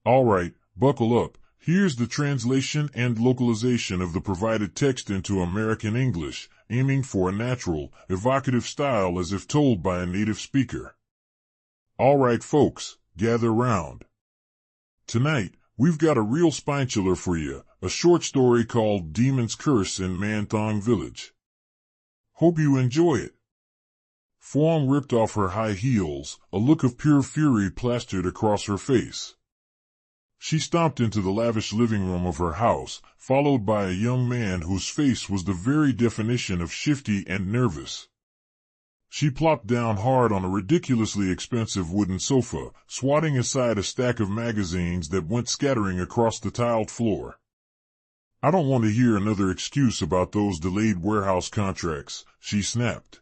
Alright, buckle up. Here's the translation and localization of the provided text into American English, aiming for a natural, evocative style as if told by a native speaker. Alright folks, gather round. Tonight, we've got a real spine-chiller for you, a short story called Demon's Curse in Manh Thong Village. Hope you enjoy it. Phuong ripped off her high heels, a look of pure fury plastered across her face. She stomped into the lavish living room of her house, followed by a young man whose face was the very definition of shifty and nervous. She plopped down hard on a ridiculously expensive wooden sofa, swatting aside a stack of magazines that went scattering across the tiled floor. "I don't want to hear another excuse about those delayed warehouse contracts," she snapped.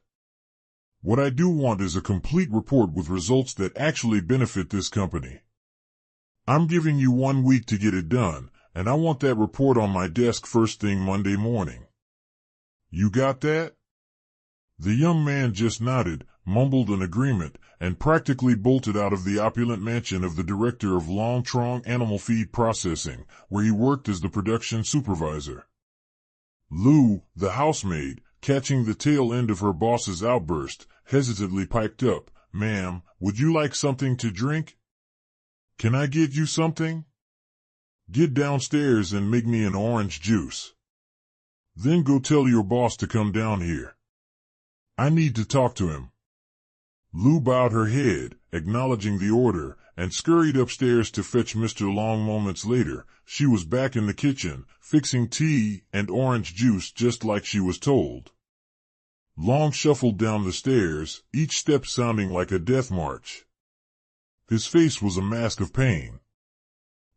"What I do want is a complete report with results that actually benefit this company. I'm giving you 1 week to get it done, and I want that report on my desk first thing Monday morning. You got that?" The young man just nodded, mumbled an agreement, and practically bolted out of the opulent mansion of the director of Trong Animal Feed Processing, where he worked as the production supervisor. Lou, the housemaid, catching the tail end of her boss's outburst, hesitantly piped up, "Ma'am, would you like something to drink?" "Can I get you something?" "Get downstairs and make me an orange juice. Then go tell your boss to come down here. I need to talk to him." Lou bowed her head, acknowledging the order, and scurried upstairs to fetch Mr. Long. Moments later, she was back in the kitchen, fixing tea and orange juice just like she was told. Long shuffled down the stairs, each step sounding like a death march. His face was a mask of pain.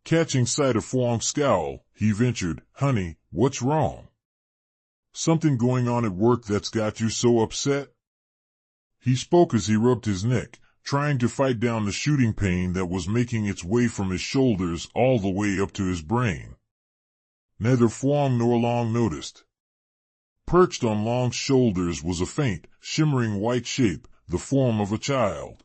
Catching sight of Phuong's scowl, he ventured, "Honey, what's wrong? Something going on at work that's got you so upset?" He spoke as he rubbed his neck, trying to fight down the shooting pain that was making its way from his shoulders all the way up to his brain. Neither Phuong nor Long noticed. Perched on Long's shoulders was a faint, shimmering white shape, the form of a child.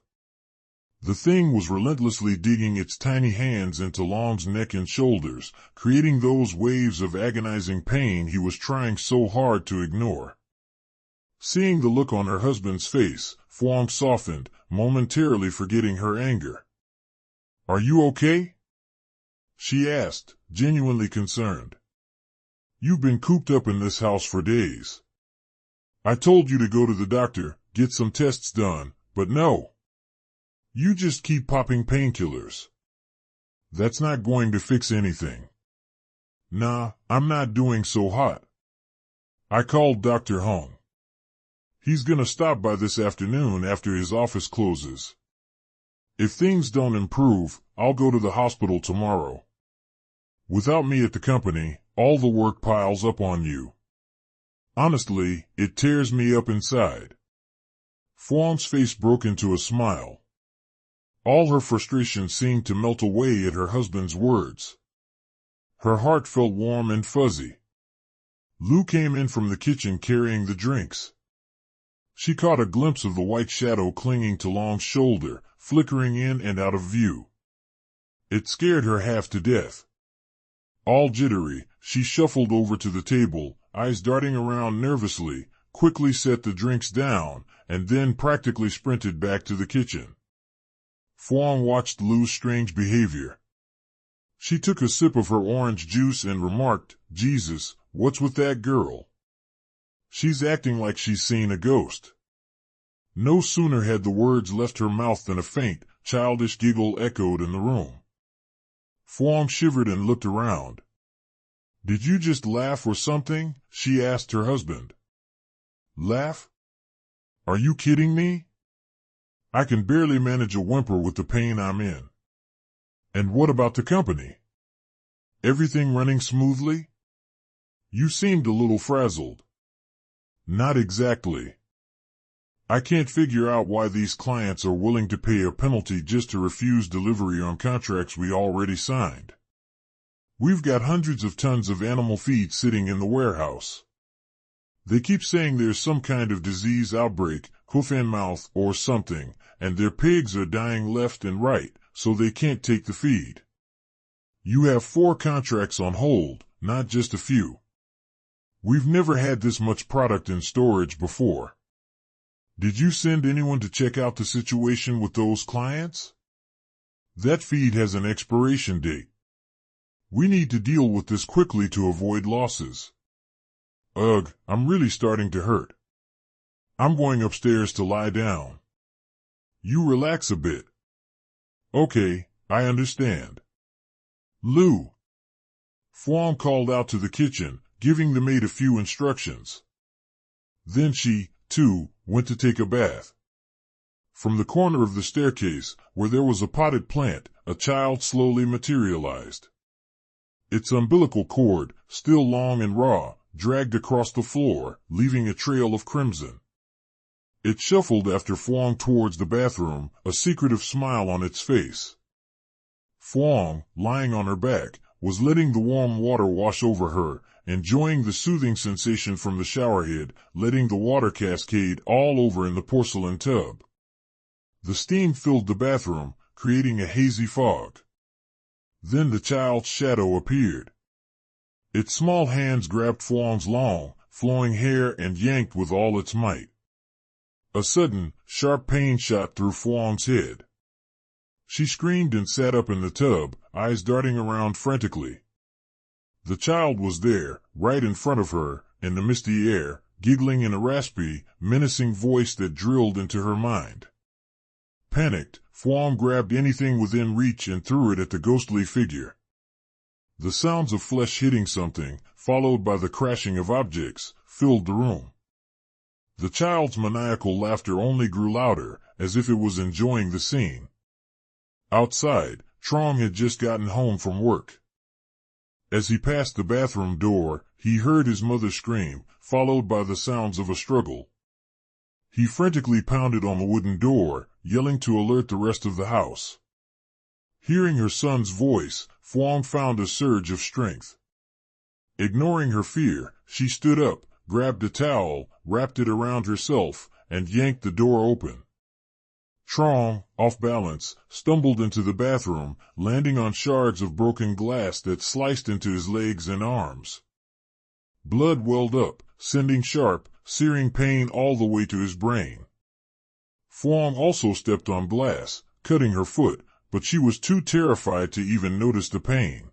The thing was relentlessly digging its tiny hands into Long's neck and shoulders, creating those waves of agonizing pain he was trying so hard to ignore. Seeing the look on her husband's face, Phuong softened, momentarily forgetting her anger. "Are you okay?" she asked, genuinely concerned. "You've been cooped up in this house for days. I told you to go to the doctor, get some tests done, but no. You just keep popping painkillers. That's not going to fix anything." "Nah, I'm not doing so hot. I called Dr. Hung. He's gonna stop by this afternoon after his office closes. If things don't improve, I'll go to the hospital tomorrow. Without me at the company, all the work piles up on you. Honestly, it tears me up inside." Phuong's face broke into a smile. All her frustration seemed to melt away at her husband's words. Her heart felt warm and fuzzy. Lou came in from the kitchen carrying the drinks. She caught a glimpse of the white shadow clinging to Long's shoulder, flickering in and out of view. It scared her half to death. All jittery, she shuffled over to the table, eyes darting around nervously, quickly set the drinks down, and then practically sprinted back to the kitchen. Phuong watched Lou's strange behavior. She took a sip of her orange juice and remarked, "Jesus, what's with that girl? She's acting like she's seen a ghost." No sooner had the words left her mouth than a faint, childish giggle echoed in the room. Phuong shivered and looked around. "Did you just laugh or something?" she asked her husband. "Laugh? Are you kidding me? I can barely manage a whimper with the pain I'm in. And what about the company? Everything running smoothly? You seemed a little frazzled." "Not exactly. I can't figure out why these clients are willing to pay a penalty just to refuse delivery on contracts we already signed. We've got hundreds of tons of animal feed sitting in the warehouse. They keep saying there's some kind of disease outbreak, hoof and mouth or something, and their pigs are dying left and right, so they can't take the feed. You have 4 contracts on hold, not just a few. We've never had this much product in storage before. Did you send anyone to check out the situation with those clients? That feed has an expiration date. We need to deal with this quickly to avoid losses. Ugh, I'm really starting to hurt. I'm going upstairs to lie down. You relax a bit. Okay, I understand. Lou. Phuong called out to the kitchen, giving the maid a few instructions. Then she, too, went to take a bath. From the corner of the staircase, where there was a potted plant, a child slowly materialized. Its umbilical cord, still long and raw, dragged across the floor, leaving a trail of crimson. It shuffled after Phuong towards the bathroom, a secretive smile on its face. Phuong, lying on her back, was letting the warm water wash over her, enjoying the soothing sensation from the showerhead, letting the water cascade all over in the porcelain tub. The steam filled the bathroom, creating a hazy fog. Then the child's shadow appeared. Its small hands grabbed Phuong's long, flowing hair and yanked with all its might. A sudden, sharp pain shot through Phuong's head. She screamed and sat up in the tub, eyes darting around frantically. The child was there, right in front of her, in the misty air, giggling in a raspy, menacing voice that drilled into her mind. Panicked, Phuong grabbed anything within reach and threw it at the ghostly figure. The sounds of flesh hitting something, followed by the crashing of objects, filled the room. The child's maniacal laughter only grew louder, as if it was enjoying the scene. Outside, Trong had just gotten home from work. As he passed the bathroom door, he heard his mother scream, followed by the sounds of a struggle. He frantically pounded on the wooden door, yelling to alert the rest of the house. Hearing her son's voice, Phuong found a surge of strength. Ignoring her fear, she stood up, grabbed a towel, wrapped it around herself, and yanked the door open. Trong, off balance, stumbled into the bathroom, landing on shards of broken glass that sliced into his legs and arms. Blood welled up, sending sharp, searing pain all the way to his brain. Phuong also stepped on glass, cutting her foot, but she was too terrified to even notice the pain.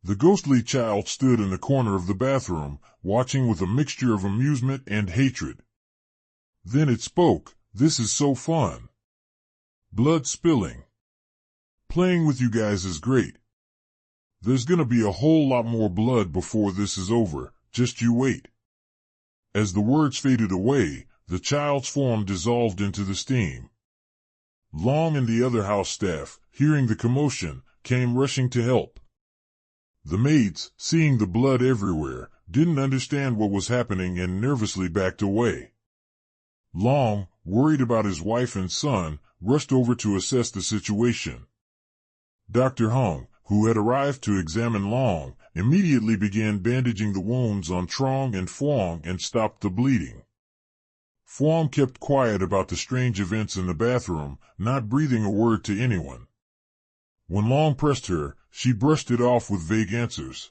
The ghostly child stood in the corner of the bathroom, watching with a mixture of amusement and hatred. Then it spoke, "This is so fun. Blood spilling. Playing with you guys is great. There's gonna be a whole lot more blood before this is over, just you wait." As the words faded away, the child's form dissolved into the steam. Long and the other house staff, hearing the commotion, came rushing to help. The maids, seeing the blood everywhere, didn't understand what was happening and nervously backed away. Long, worried about his wife and son, rushed over to assess the situation. Dr. Hung, who had arrived to examine Long, immediately began bandaging the wounds on Trong and Phuong and stopped the bleeding. Phuong kept quiet about the strange events in the bathroom, not breathing a word to anyone. When Long pressed her, she brushed it off with vague answers.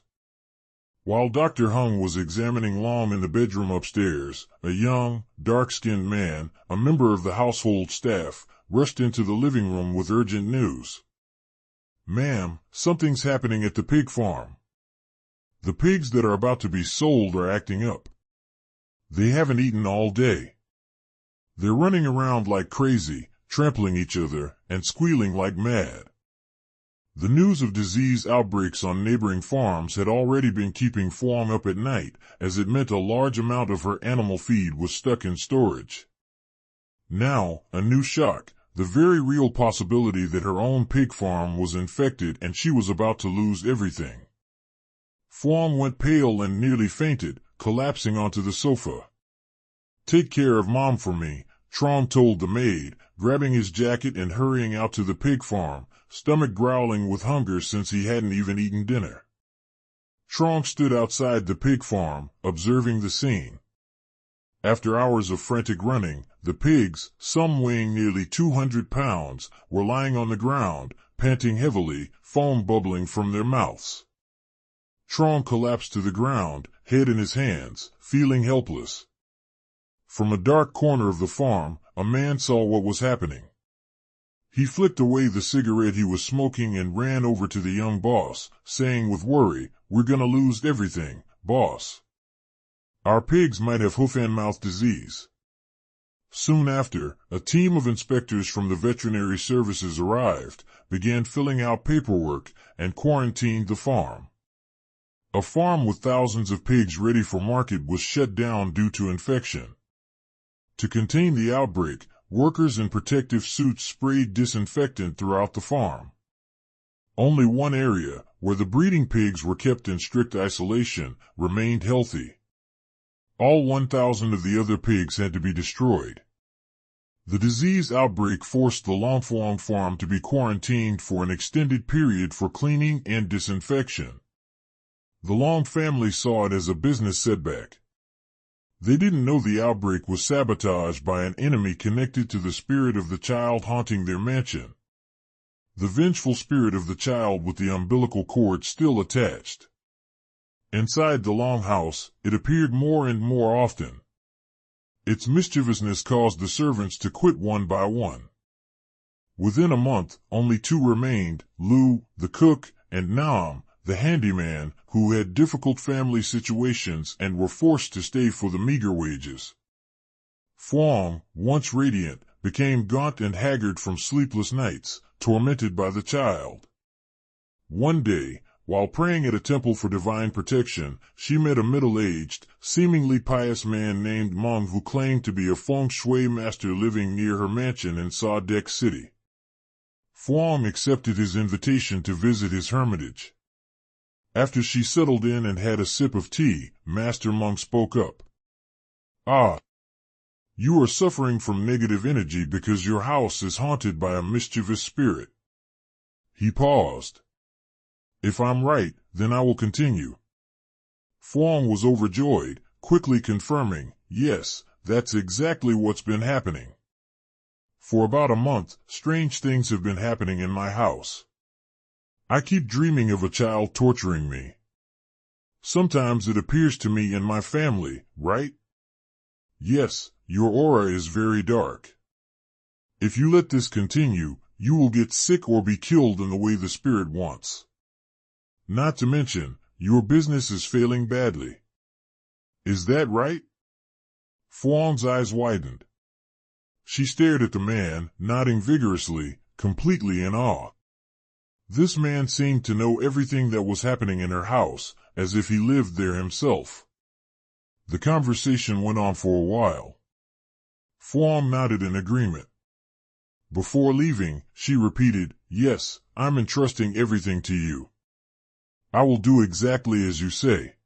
While Dr. Hung was examining Long in the bedroom upstairs, a young, dark-skinned man, a member of the household staff, rushed into the living room with urgent news. "Ma'am, something's happening at the pig farm. The pigs that are about to be sold are acting up. They haven't eaten all day. They're running around like crazy, trampling each other, and squealing like mad." The news of disease outbreaks on neighboring farms had already been keeping Phuong up at night, as it meant a large amount of her animal feed was stuck in storage. Now, a new shock, the very real possibility that her own pig farm was infected and she was about to lose everything. Phuong went pale and nearly fainted, collapsing onto the sofa. "Take care of Mom for me," Trong told the maid, grabbing his jacket and hurrying out to the pig farm, stomach growling with hunger since he hadn't even eaten dinner. Trong stood outside the pig farm, observing the scene. After hours of frantic running, the pigs, some weighing nearly 200 pounds, were lying on the ground, panting heavily, foam bubbling from their mouths. Trong collapsed to the ground, head in his hands, feeling helpless. From a dark corner of the farm, a man saw what was happening. He flicked away the cigarette he was smoking and ran over to the young boss, saying with worry, "We're gonna lose everything, boss. Our pigs might have hoof-and-mouth disease." Soon after, a team of inspectors from the veterinary services arrived, began filling out paperwork, and quarantined the farm. A farm with thousands of pigs ready for market was shut down due to infection. To contain the outbreak, workers in protective suits sprayed disinfectant throughout the farm. Only one area, where the breeding pigs were kept in strict isolation, remained healthy. All 1,000 of the other pigs had to be destroyed. The disease outbreak forced the Phuong farm to be quarantined for an extended period for cleaning and disinfection. The Long family saw it as a business setback. They didn't know the outbreak was sabotaged by an enemy connected to the spirit of the child haunting their mansion. The vengeful spirit of the child with the umbilical cord still attached. Inside the Long house, it appeared more and more often. Its mischievousness caused the servants to quit one by one. Within a month, only 2 remained, Lu, the cook, and Nam, the handyman, who had difficult family situations and were forced to stay for the meager wages. Phuong, once radiant, became gaunt and haggard from sleepless nights, tormented by the child. One day, while praying at a temple for divine protection, she met a middle-aged, seemingly pious man named Mung who claimed to be a Feng Shui master living near her mansion in Sa-Dec City. Phuong accepted his invitation to visit his hermitage. After she settled in and had a sip of tea, Master Mung spoke up. "Ah, you are suffering from negative energy because your house is haunted by a mischievous spirit." He paused. "If I'm right, then I will continue." Phuong was overjoyed, quickly confirming, "Yes, that's exactly what's been happening. For about a month, strange things have been happening in my house. I keep dreaming of a child torturing me. Sometimes it appears to me and my family, right? Yes, your aura is very dark. If you let this continue, you will get sick or be killed in the way the spirit wants. Not to mention, your business is failing badly. Is that right?" Phuong's eyes widened. She stared at the man, nodding vigorously, completely in awe. This man seemed to know everything that was happening in her house, as if he lived there himself. The conversation went on for a while. Phuong nodded in agreement. Before leaving, she repeated, "Yes, I'm entrusting everything to you. I will do exactly as you say."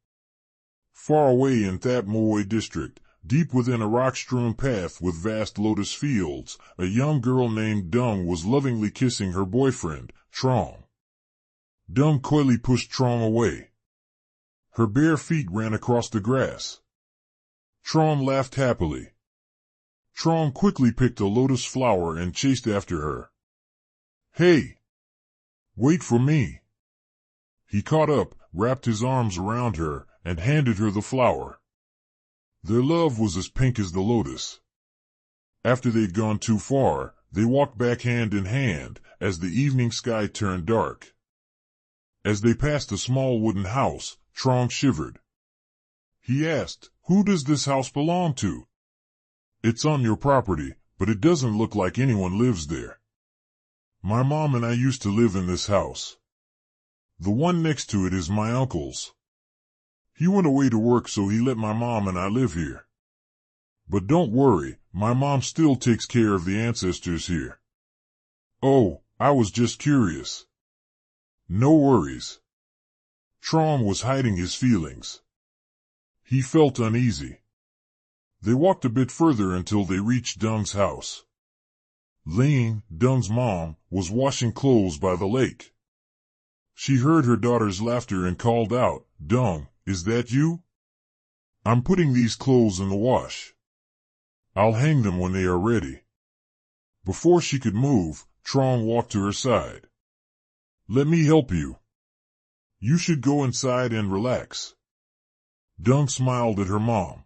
Far away in Thap Moi district, deep within a rock-strewn path with vast lotus fields, a young girl named Dung was lovingly kissing her boyfriend, Trong. Dung coyly pushed Trong away. Her bare feet ran across the grass. Trong laughed happily. Trong quickly picked a lotus flower and chased after her. "Hey! Wait for me!" He caught up, wrapped his arms around her, and handed her the flower. Their love was as pink as the lotus. After they'd gone too far, they walked back hand in hand, as the evening sky turned dark. As they passed a small wooden house, Trong shivered. He asked, "Who does this house belong to?" "It's on your property, but it doesn't look like anyone lives there. My mom and I used to live in this house. The one next to it is my uncle's. He went away to work, so he let my mom and I live here. But don't worry, my mom still takes care of the ancestors here." "Oh, I was just curious." "No worries." Trong was hiding his feelings. He felt uneasy. They walked a bit further until they reached Dung's house. Lien, Dung's mom, was washing clothes by the lake. She heard her daughter's laughter and called out, "Dung, is that you? I'm putting these clothes in the wash. I'll hang them when they are ready." Before she could move, Trong walked to her side. Let me help you. You should go inside and relax. Dung smiled at her mom.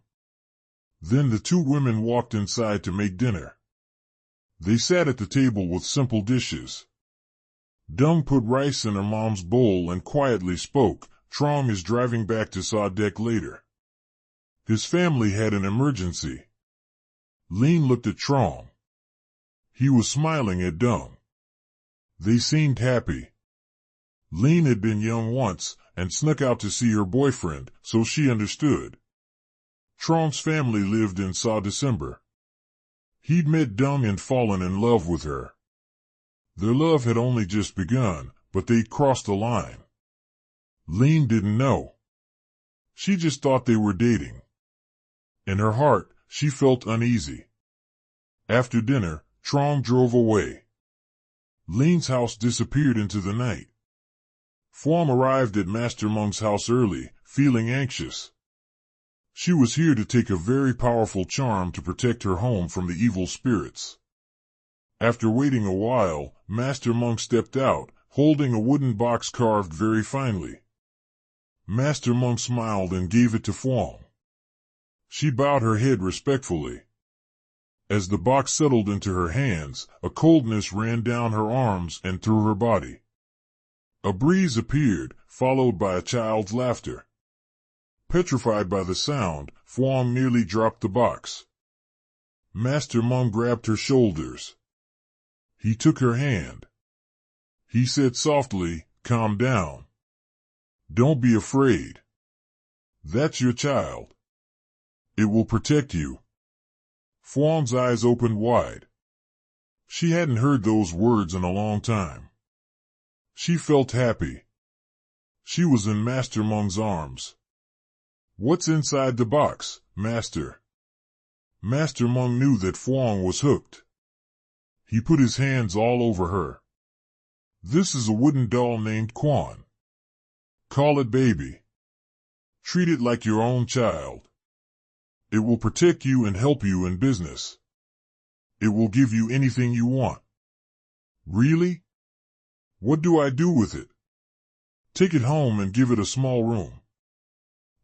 Then the two women walked inside to make dinner. They sat at the table with simple dishes. Dung put rice in her mom's bowl and quietly spoke, "Trong is driving back to Sadek later. His family had an emergency." Lien looked at Trong. He was smiling at Dung. They seemed happy. Lien had been young once and snuck out to see her boyfriend, so she understood. Trong's family lived in Sa December. He'd met Dung and fallen in love with her. Their love had only just begun, but they'd crossed the line. Lien didn't know. She just thought they were dating. In her heart, she felt uneasy. After dinner, Trong drove away. Lien's house disappeared into the night. Phuong arrived at Master Mung's house early, feeling anxious. She was here to take a very powerful charm to protect her home from the evil spirits. After waiting a while, Master Mung stepped out, holding a wooden box carved very finely. Master Mung smiled and gave it to Phuong. She bowed her head respectfully. As the box settled into her hands, a coldness ran down her arms and through her body. A breeze appeared, followed by a child's laughter. Petrified by the sound, Phuong nearly dropped the box. Master Mung grabbed her shoulders. He took her hand. He said softly, "Calm down. Don't be afraid. That's your child. It will protect you." Phuong's eyes opened wide. She hadn't heard those words in a long time. She felt happy. She was in Master Mung's arms. "What's inside the box, Master?" Master Mung knew that Phuong was hooked. He put his hands all over her. "This is a wooden doll named Quan. Call it baby. Treat it like your own child. It will protect you and help you in business. It will give you anything you want." "Really? What do I do with it?" "Take it home and give it a small room.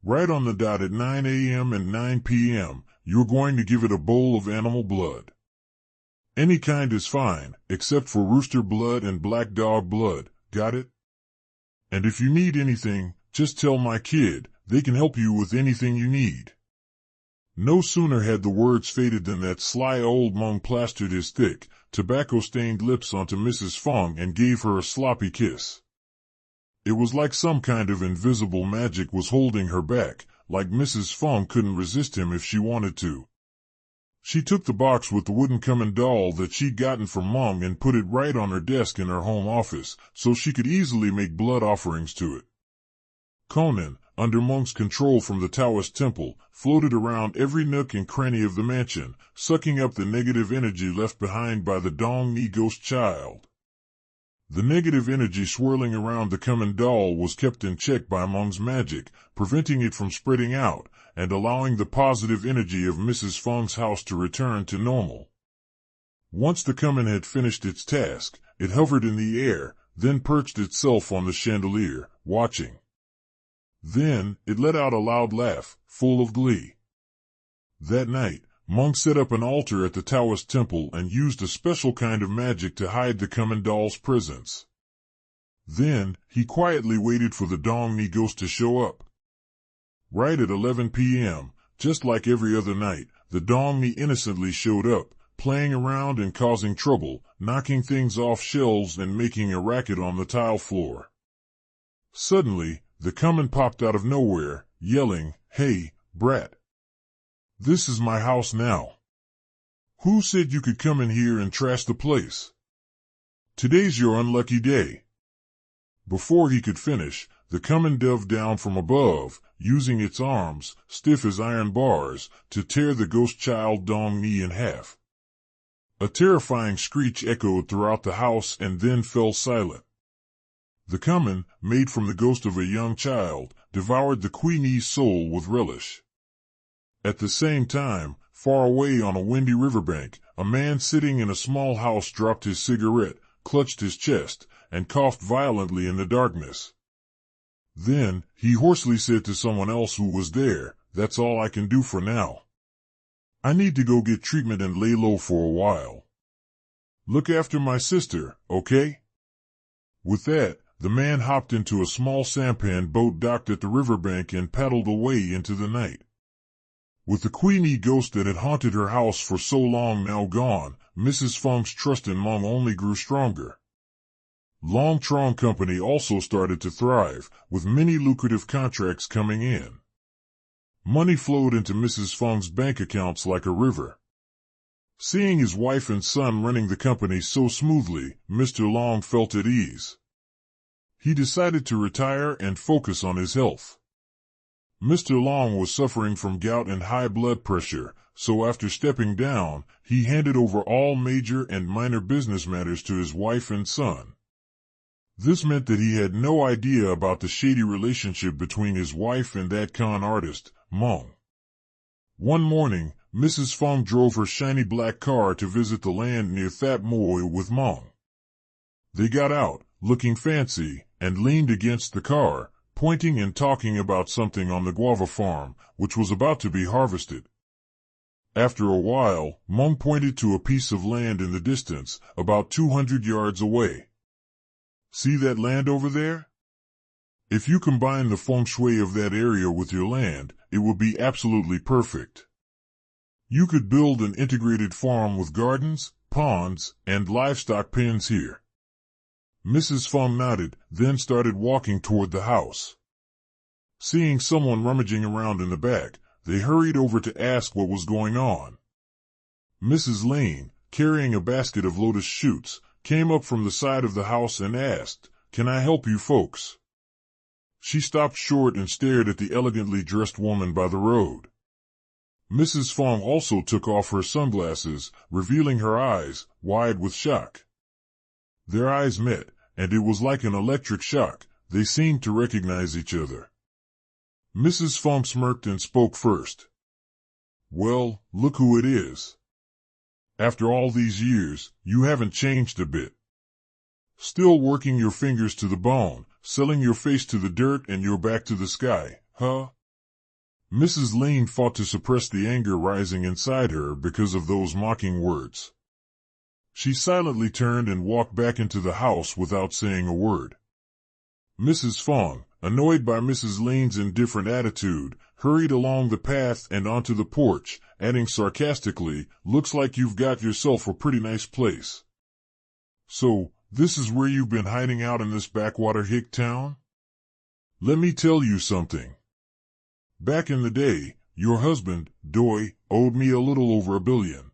Right on the dot at 9 a.m. and 9 p.m., you're going to give it a bowl of animal blood. Any kind is fine, except for rooster blood and black dog blood, got it? And if you need anything, just tell my kid, they can help you with anything you need." No sooner had the words faded than that sly old Mung plastered his thick, tobacco-stained lips onto Mrs. Feng and gave her a sloppy kiss. It was like some kind of invisible magic was holding her back, like Mrs. Feng couldn't resist him if she wanted to. She took the box with the wooden Kumanthong doll that she'd gotten from Mung and put it right on her desk in her home office, so she could easily make blood offerings to it. Conan, under Mung's control from the Taoist temple, floated around every nook and cranny of the mansion, sucking up the negative energy left behind by the Dong Ni ghost child. The negative energy swirling around the Kumanthong doll was kept in check by Mung's magic, preventing it from spreading out, and allowing the positive energy of Mrs. Feng's house to return to normal. Once the Kumanthong had finished its task, it hovered in the air, then perched itself on the chandelier, watching. Then, it let out a loud laugh, full of glee. That night, Mung set up an altar at the Taoist temple and used a special kind of magic to hide the Kumanthong doll's presence. Then, he quietly waited for the Dong Ni ghost to show up. Right at 11 p.m., just like every other night, the Dong Ni innocently showed up, playing around and causing trouble, knocking things off shelves and making a racket on the tile floor. Suddenly, the Kumanthong popped out of nowhere, yelling, "Hey, brat. This is my house now. Who said you could come in here and trash the place? Today's your unlucky day." Before he could finish, the Kumanthong dove down from above, using its arms, stiff as iron bars, to tear the ghost child Dong Ni in half. A terrifying screech echoed throughout the house and then fell silent. The Kumanthong, made from the ghost of a young child, devoured the Queenie's soul with relish. At the same time, far away on a windy riverbank, a man sitting in a small house dropped his cigarette, clutched his chest, and coughed violently in the darkness. Then, he hoarsely said to someone else who was there, "That's all I can do for now. I need to go get treatment and lay low for a while. Look after my sister, okay?" With that, the man hopped into a small sampan boat docked at the riverbank and paddled away into the night. With the Queenie ghost that had haunted her house for so long now gone, Mrs. Feng's trust in Mung only grew stronger. Long Trong Company also started to thrive, with many lucrative contracts coming in. Money flowed into Mrs. Feng's bank accounts like a river. Seeing his wife and son running the company so smoothly, Mr. Long felt at ease. He decided to retire and focus on his health. Mr. Long was suffering from gout and high blood pressure, so after stepping down, he handed over all major and minor business matters to his wife and son. This meant that he had no idea about the shady relationship between his wife and that con artist, Mung. One morning, Mrs. Feng drove her shiny black car to visit the land near Thap Moi with Mung. They got out, looking fancy, and leaned against the car, pointing and talking about something on the guava farm, which was about to be harvested. After a while, Mung pointed to a piece of land in the distance, about 200 yards away. "See that land over there? If you combine the feng shui of that area with your land, it would be absolutely perfect. You could build an integrated farm with gardens, ponds, and livestock pens here." Mrs. Feng nodded, then started walking toward the house. Seeing someone rummaging around in the back, they hurried over to ask what was going on. Mrs. Lien, carrying a basket of lotus shoots, came up from the side of the house and asked, "Can I help you folks?" She stopped short and stared at the elegantly dressed woman by the road. Mrs. Feng also took off her sunglasses, revealing her eyes, wide with shock. Their eyes met, and it was like an electric shock. They seemed to recognize each other. Mrs. Feng smirked and spoke first. "Well, look who it is. After all these years, you haven't changed a bit. Still working your fingers to the bone, selling your face to the dirt and your back to the sky, huh?" Mrs. Lien fought to suppress the anger rising inside her because of those mocking words. She silently turned and walked back into the house without saying a word. Mrs. Feng, annoyed by Mrs. Lien's indifferent attitude, hurried along the path and onto the porch, adding sarcastically, "Looks like you've got yourself a pretty nice place. So, this is where you've been hiding out in this backwater hick town? Let me tell you something. Back in the day, your husband, Doi, owed me a little over $1 billion.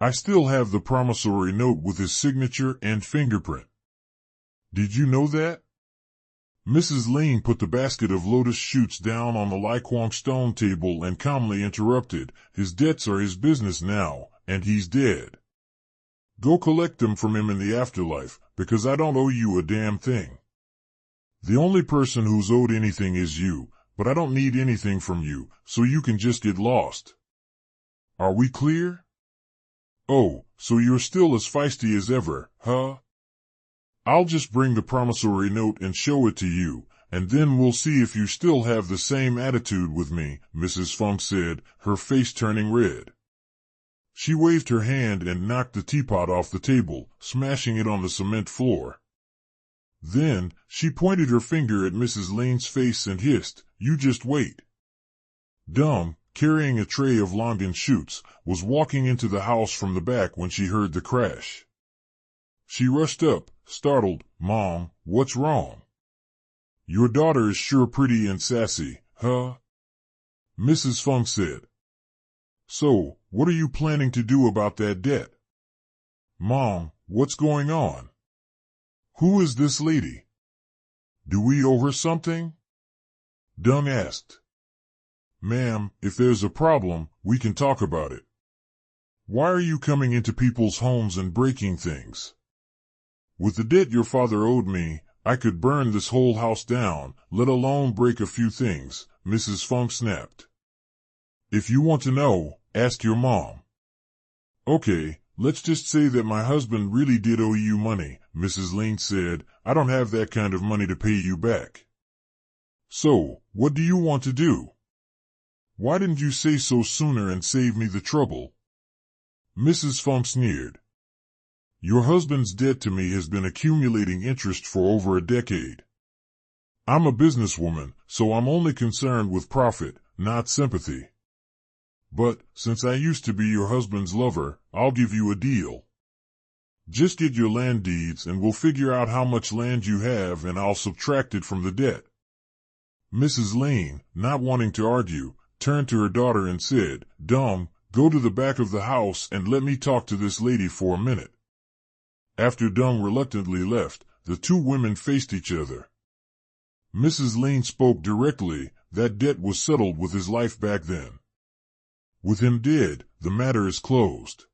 I still have the promissory note with his signature and fingerprint. Did you know that?" Mrs. Lien put the basket of lotus shoots down on the Liquang stone table and calmly interrupted, "His debts are his business now, and he's dead. Go collect them from him in the afterlife, because I don't owe you a damn thing. The only person who's owed anything is you, but I don't need anything from you, so you can just get lost. Are we clear? Oh, so you're still as feisty as ever, huh? I'll just bring the promissory note and show it to you, and then we'll see if you still have the same attitude with me," Mrs. Feng said, her face turning red. She waved her hand and knocked the teapot off the table, smashing it on the cement floor. Then, she pointed her finger at Mrs. Lien's face and hissed, "You just wait." Dung, carrying a tray of longan shoots, was walking into the house from the back when she heard the crash. She rushed up, startled. "Mom, what's wrong? Your daughter is sure pretty and sassy, huh?" Mrs. Feng said. "So, what are you planning to do about that debt? Mom, what's going on? Who is this lady? Do we owe her something?" Dung asked. "Ma'am, if there's a problem, we can talk about it. Why are you coming into people's homes and breaking things? With the debt your father owed me, I could burn this whole house down, let alone break a few things," Mrs. Feng snapped. "If you want to know, ask your mom." "Okay, let's just say that my husband really did owe you money," Mrs. Lien said. I don't have that kind of money to pay you back. So, what do you want to do? Why didn't you say so sooner and save me the trouble? Mrs. Feng sneered. Your husband's debt to me has been accumulating interest for over a decade. I'm a businesswoman, so I'm only concerned with profit, not sympathy. But, since I used to be your husband's lover, I'll give you a deal. Just get your land deeds and we'll figure out how much land you have and I'll subtract it from the debt. Mrs. Lien, not wanting to argue, turned to her daughter and said, Dung, go to the back of the house and let me talk to this lady for a minute. After Dung reluctantly left, the two women faced each other. Mrs. Lien spoke directly. That debt was settled with his life back then. With him dead, the matter is closed.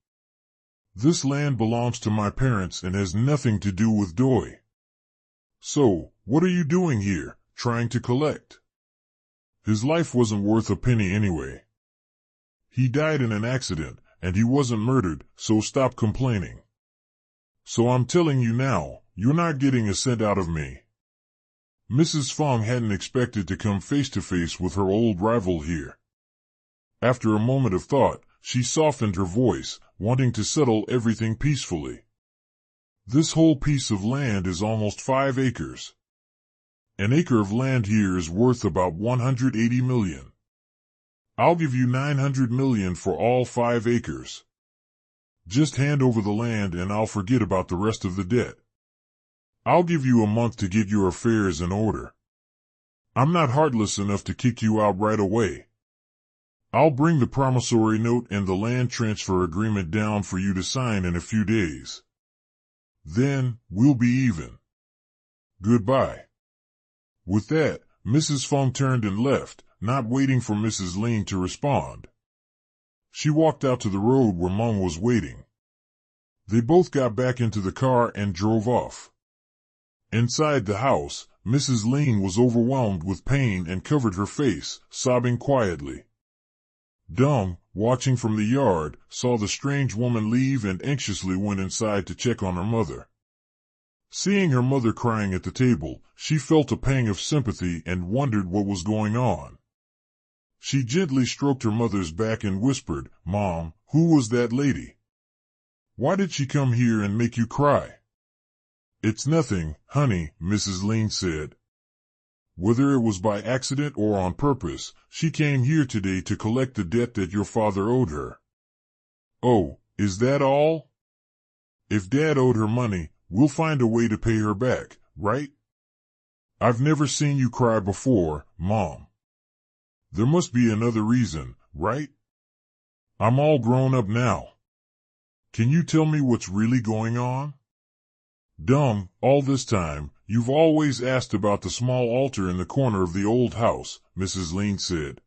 This land belongs to my parents and has nothing to do with Doi. So, what are you doing here, trying to collect? His life wasn't worth a penny anyway. He died in an accident, and he wasn't murdered, so stop complaining. So I'm telling you now, you're not getting a cent out of me. Mrs. Feng hadn't expected to come face to face with her old rival here. After a moment of thought, she softened her voice, wanting to settle everything peacefully. This whole piece of land is almost 5 acres. An acre of land here is worth about 180 million. I'll give you 900 million for all 5 acres. Just hand over the land and I'll forget about the rest of the debt. I'll give you a month to get your affairs in order. I'm not heartless enough to kick you out right away. I'll bring the promissory note and the land transfer agreement down for you to sign in a few days. Then, we'll be even. Goodbye. With that, Mrs. Feng turned and left, not waiting for Mrs. Lien to respond. She walked out to the road where Mung was waiting. They both got back into the car and drove off. Inside the house, Mrs. Lien was overwhelmed with pain and covered her face, sobbing quietly. Dung, watching from the yard, saw the strange woman leave and anxiously went inside to check on her mother. Seeing her mother crying at the table, she felt a pang of sympathy and wondered what was going on. She gently stroked her mother's back and whispered, Mom, who was that lady? Why did she come here and make you cry? It's nothing, honey, Mrs. Lien said. Whether it was by accident or on purpose, she came here today to collect the debt that your father owed her. Oh, is that all? If Dad owed her money, we'll find a way to pay her back, right? I've never seen you cry before, Mom. There must be another reason, right? I'm all grown up now. Can you tell me what's really going on? Dung, all this time, you've always asked about the small altar in the corner of the old house, Mrs. Lien said.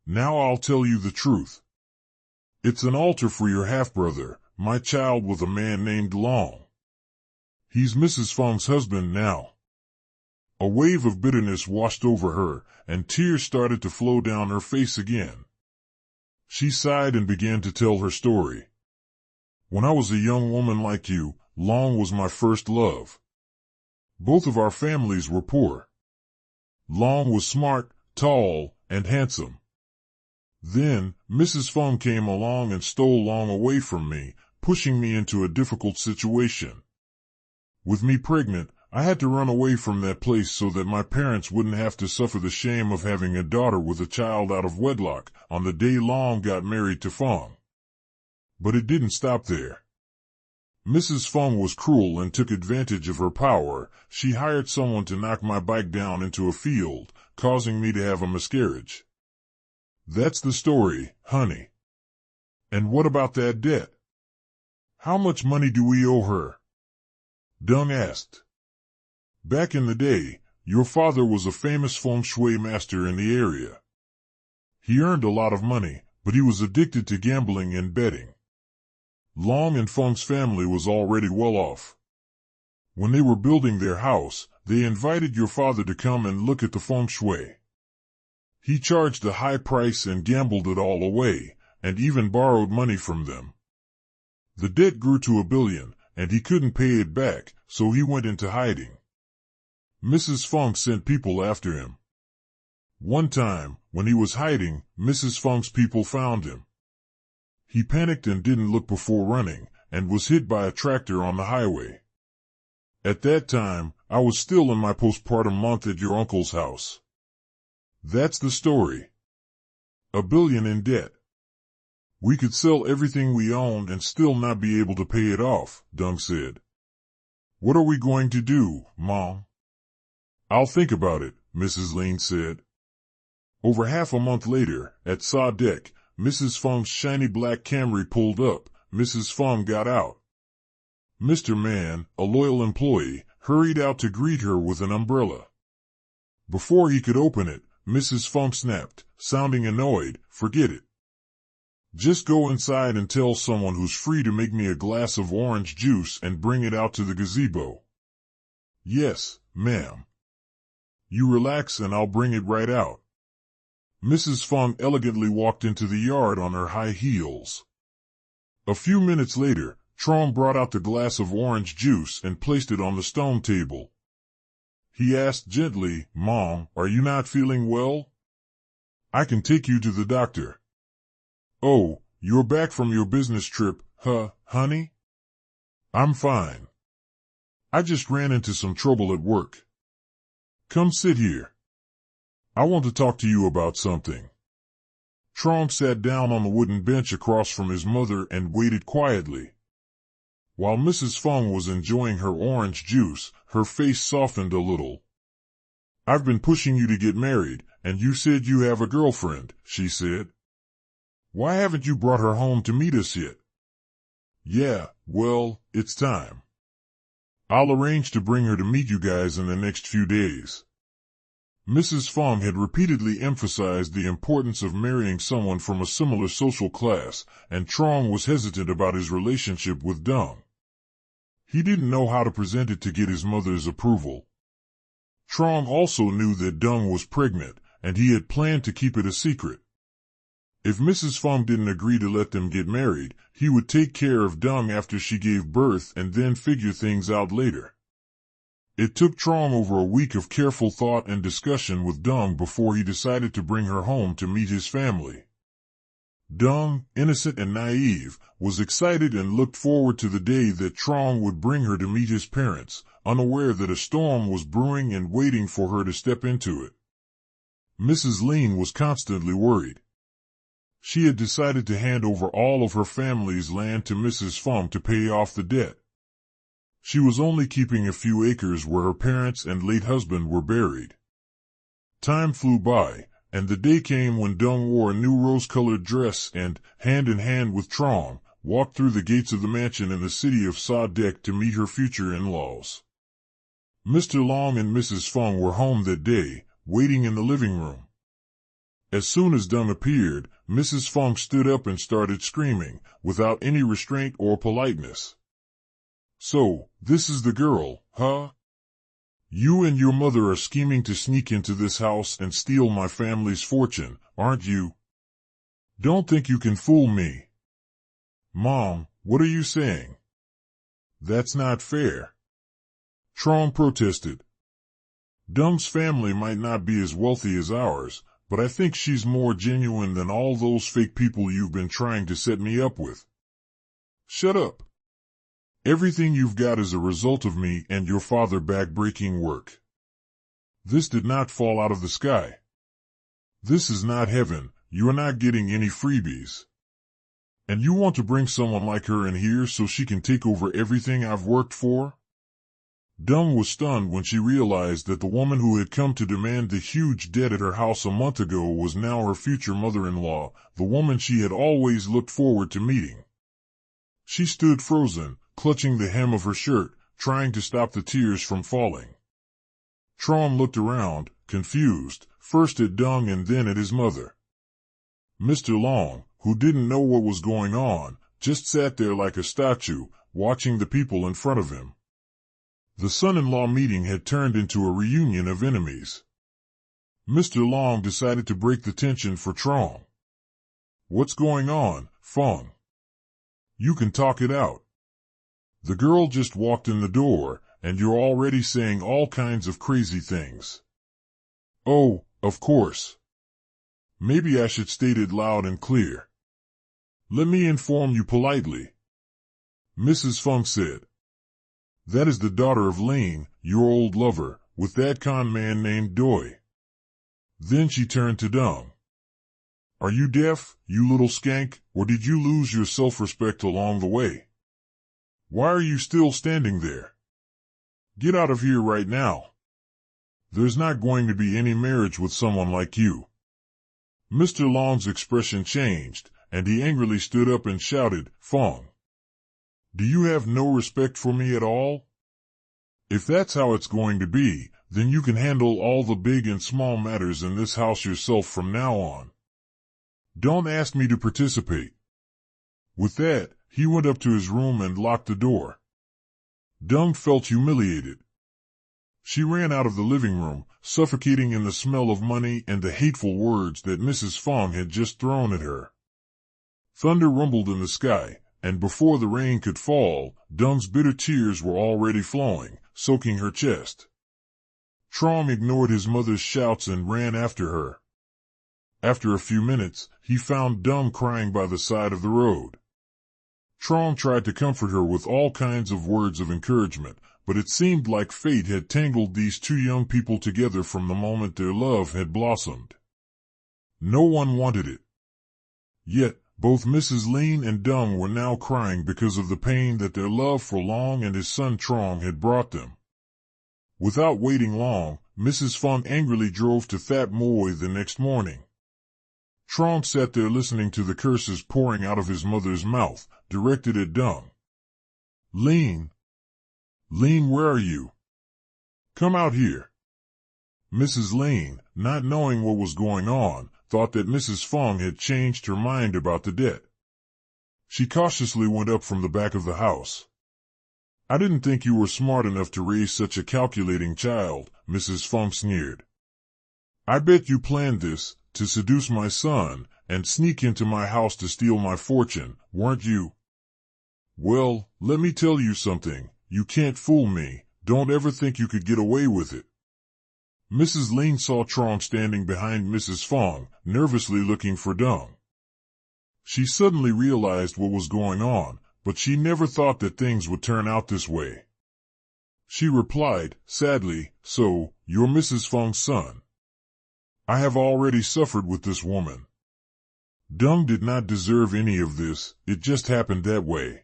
Now I'll tell you the truth. It's an altar for your half-brother, my child with a man named Long. He's Mrs. Feng's husband now. A wave of bitterness washed over her, and tears started to flow down her face again. She sighed and began to tell her story. When I was a young woman like you, Long was my first love. Both of our families were poor. Long was smart, tall, and handsome. Then, Mrs. Feng came along and stole Long away from me, pushing me into a difficult situation. With me pregnant, I had to run away from that place so that my parents wouldn't have to suffer the shame of having a daughter with a child out of wedlock on the day Long got married to Feng. But it didn't stop there. Mrs. Feng was cruel and took advantage of her power. She hired someone to knock my bike down into a field, causing me to have a miscarriage. That's the story, honey. And what about that debt? How much money do we owe her? Dung asked. Back in the day, your father was a famous Feng Shui master in the area. He earned a lot of money, but he was addicted to gambling and betting. Long and Feng's family was already well off. When they were building their house, they invited your father to come and look at the Feng Shui. He charged a high price and gambled it all away, and even borrowed money from them. The debt grew to $1 billion, and he couldn't pay it back, so he went into hiding. Mrs. Feng sent people after him. One time, when he was hiding, Mrs. Feng's people found him. He panicked and didn't look before running, and was hit by a tractor on the highway. At that time, I was still in my postpartum month at your uncle's house. That's the story. $1 billion in debt. We could sell everything we owned and still not be able to pay it off, Dung said. What are we going to do, Mom? I'll think about it, Mrs. Lien said. Over half a month later, at Sa Dec, Mrs. Feng's shiny black Camry pulled up. Mrs. Feng got out. Mr. Man, a loyal employee, hurried out to greet her with an umbrella. Before he could open it, Mrs. Feng snapped, sounding annoyed, "Forget it. Just go inside and tell someone who's free to make me a glass of orange juice and bring it out to the gazebo." "Yes, ma'am." "You relax and I'll bring it right out." Mrs. Feng elegantly walked into the yard on her high heels. A few minutes later, Trong brought out the glass of orange juice and placed it on the stone table. He asked gently, "Mom, are you not feeling well? I can take you to the doctor." "Oh, you're back from your business trip, honey?" "I'm fine. I just ran into some trouble at work. Come sit here. I want to talk to you about something." Trong sat down on the wooden bench across from his mother and waited quietly. While Mrs. Feng was enjoying her orange juice, her face softened a little. "I've been pushing you to get married, and you said you have a girlfriend," she said. "Why haven't you brought her home to meet us yet?" "Yeah, well, it's time. I'll arrange to bring her to meet you guys in the next few days." Mrs. Feng had repeatedly emphasized the importance of marrying someone from a similar social class, and Trong was hesitant about his relationship with Dung. He didn't know how to present it to get his mother's approval. Trong also knew that Dung was pregnant, and he had planned to keep it a secret. If Mrs. Feng didn't agree to let them get married, he would take care of Dung after she gave birth and then figure things out later. It took Trong over a week of careful thought and discussion with Dung before he decided to bring her home to meet his family. Dung, innocent and naive, was excited and looked forward to the day that Trong would bring her to meet his parents, unaware that a storm was brewing and waiting for her to step into it. Mrs. Lien was constantly worried. She had decided to hand over all of her family's land to Mrs. Feng to pay off the debt. She was only keeping a few acres where her parents and late husband were buried. Time flew by, and the day came when Dung wore a new rose-colored dress and, hand in hand with Trong, walked through the gates of the mansion in the city of Sa Dec to meet her future in-laws. Mr. Long and Mrs. Feng were home that day, waiting in the living room. As soon as Dung appeared, Mrs. Feng stood up and started screaming, without any restraint or politeness. "So, this is the girl, huh? You and your mother are scheming to sneak into this house and steal my family's fortune, aren't you? Don't think you can fool me." "Mom, what are you saying? That's not fair," Trong protested. "Dung's family might not be as wealthy as ours, but I think she's more genuine than all those fake people you've been trying to set me up with." "Shut up. Everything you've got is a result of me and your father back-breaking work. This did not fall out of the sky. This is not heaven. You are not getting any freebies. And you want to bring someone like her in here so she can take over everything I've worked for?" Dung was stunned when she realized that the woman who had come to demand the huge debt at her house a month ago was now her future mother-in-law, the woman she had always looked forward to meeting. She stood frozen, clutching the hem of her shirt, trying to stop the tears from falling. Trong looked around, confused, first at Dung and then at his mother. Mr. Long, who didn't know what was going on, just sat there like a statue, watching the people in front of him. The son-in-law meeting had turned into a reunion of enemies. Mr. Long decided to break the tension for Trong. "What's going on, Feng? You can talk it out." The girl just walked in the door, and you're already saying all kinds of crazy things. Oh, of course. Maybe I should state it loud and clear. Let me inform you politely. Mrs. Feng said. That is the daughter of Lien, your old lover, with that con man named Doi. Then she turned to Dung. Are you deaf, you little skank, or did you lose your self-respect along the way? Why are you still standing there? Get out of here right now. There's not going to be any marriage with someone like you. Mr. Long's expression changed, and he angrily stood up and shouted, Feng. Do you have no respect for me at all? If that's how it's going to be, then you can handle all the big and small matters in this house yourself from now on. Don't ask me to participate. With that, he went up to his room and locked the door. Dung felt humiliated. She ran out of the living room, suffocating in the smell of money and the hateful words that Mrs. Feng had just thrown at her. Thunder rumbled in the sky, and before the rain could fall, Dung's bitter tears were already flowing, soaking her chest. Trong ignored his mother's shouts and ran after her. After a few minutes, he found Dung crying by the side of the road. Trong tried to comfort her with all kinds of words of encouragement, but it seemed like fate had tangled these two young people together from the moment their love had blossomed. No one wanted it. Yet, both Mrs. Lien and Dung were now crying because of the pain that their love for Long and his son Trong had brought them. Without waiting long, Mrs. Feng angrily drove to That Moi the next morning. Trong sat there listening to the curses pouring out of his mother's mouth, directed at Dung. Lien! Lien, where are you? Come out here. Mrs. Lien, not knowing what was going on, thought that Mrs. Feng had changed her mind about the debt. She cautiously went up from the back of the house. I didn't think you were smart enough to raise such a calculating child, Mrs. Feng sneered. I bet you planned this, to seduce my son, and sneak into my house to steal my fortune, weren't you? Well, let me tell you something, you can't fool me, don't ever think you could get away with it. Mrs. Lien saw Trong standing behind Mrs. Feng, nervously looking for Dung. She suddenly realized what was going on, but she never thought that things would turn out this way. She replied, sadly, so, you're Mrs. Feng's son. I have already suffered with this woman. Dung did not deserve any of this, it just happened that way.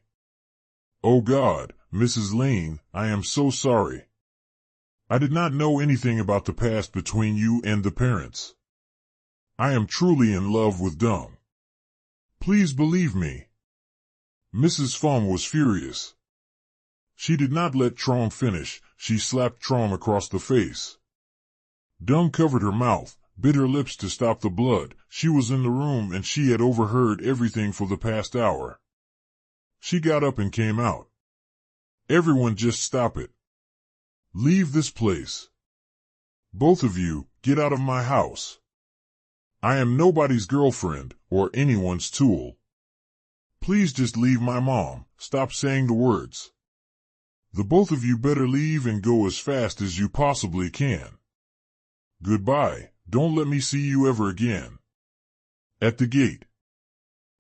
Oh God, Mrs. Lien, I am so sorry. I did not know anything about the past between you and the parents. I am truly in love with Dung. Please believe me. Mrs. Feng was furious. She did not let Trong finish, she slapped Trong across the face. Dung covered her mouth, bit her lips to stop the blood. She was in the room and she had overheard everything for the past hour. She got up and came out. Everyone just stop it. Leave this place. Both of you, get out of my house. I am nobody's girlfriend, or anyone's tool. Please just leave my mom, stop saying the words. The both of you better leave and go as fast as you possibly can. Goodbye, don't let me see you ever again. At the gate.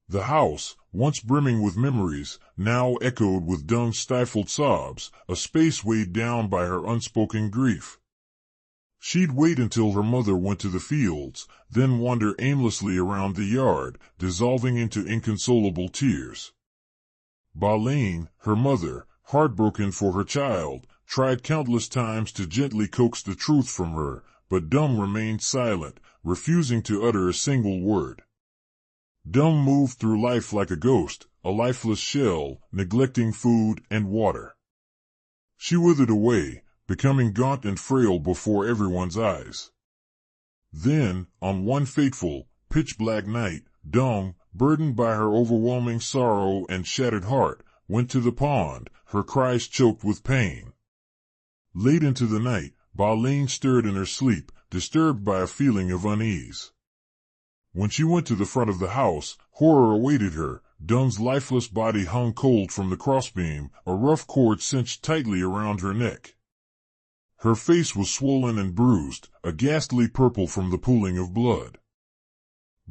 The house, once brimming with memories, now echoed with Dung's stifled sobs, a space weighed down by her unspoken grief. She'd wait until her mother went to the fields, then wander aimlessly around the yard, dissolving into inconsolable tears. Ba Lien, her mother, heartbroken for her child, tried countless times to gently coax the truth from her, but Dung remained silent, refusing to utter a single word. Dung moved through life like a ghost, a lifeless shell, neglecting food and water. She withered away, becoming gaunt and frail before everyone's eyes. Then, on one fateful, pitch-black night, Dung, burdened by her overwhelming sorrow and shattered heart, went to the pond, her cries choked with pain. Late into the night, Ba Lien stirred in her sleep, disturbed by a feeling of unease. When she went to the front of the house, horror awaited her, Dung's lifeless body hung cold from the crossbeam, a rough cord cinched tightly around her neck. Her face was swollen and bruised, a ghastly purple from the pooling of blood.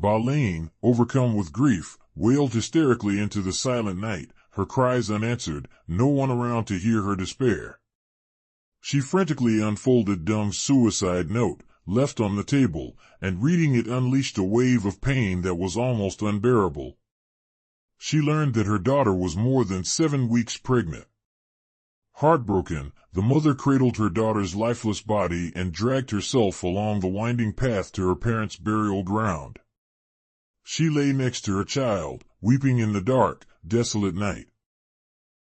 Lien, overcome with grief, wailed hysterically into the silent night, her cries unanswered, no one around to hear her despair. She frantically unfolded Dung's suicide note, left on the table, and reading it unleashed a wave of pain that was almost unbearable. She learned that her daughter was more than 7 weeks pregnant. Heartbroken, the mother cradled her daughter's lifeless body and dragged herself along the winding path to her parents' burial ground. She lay next to her child, weeping in the dark, desolate night.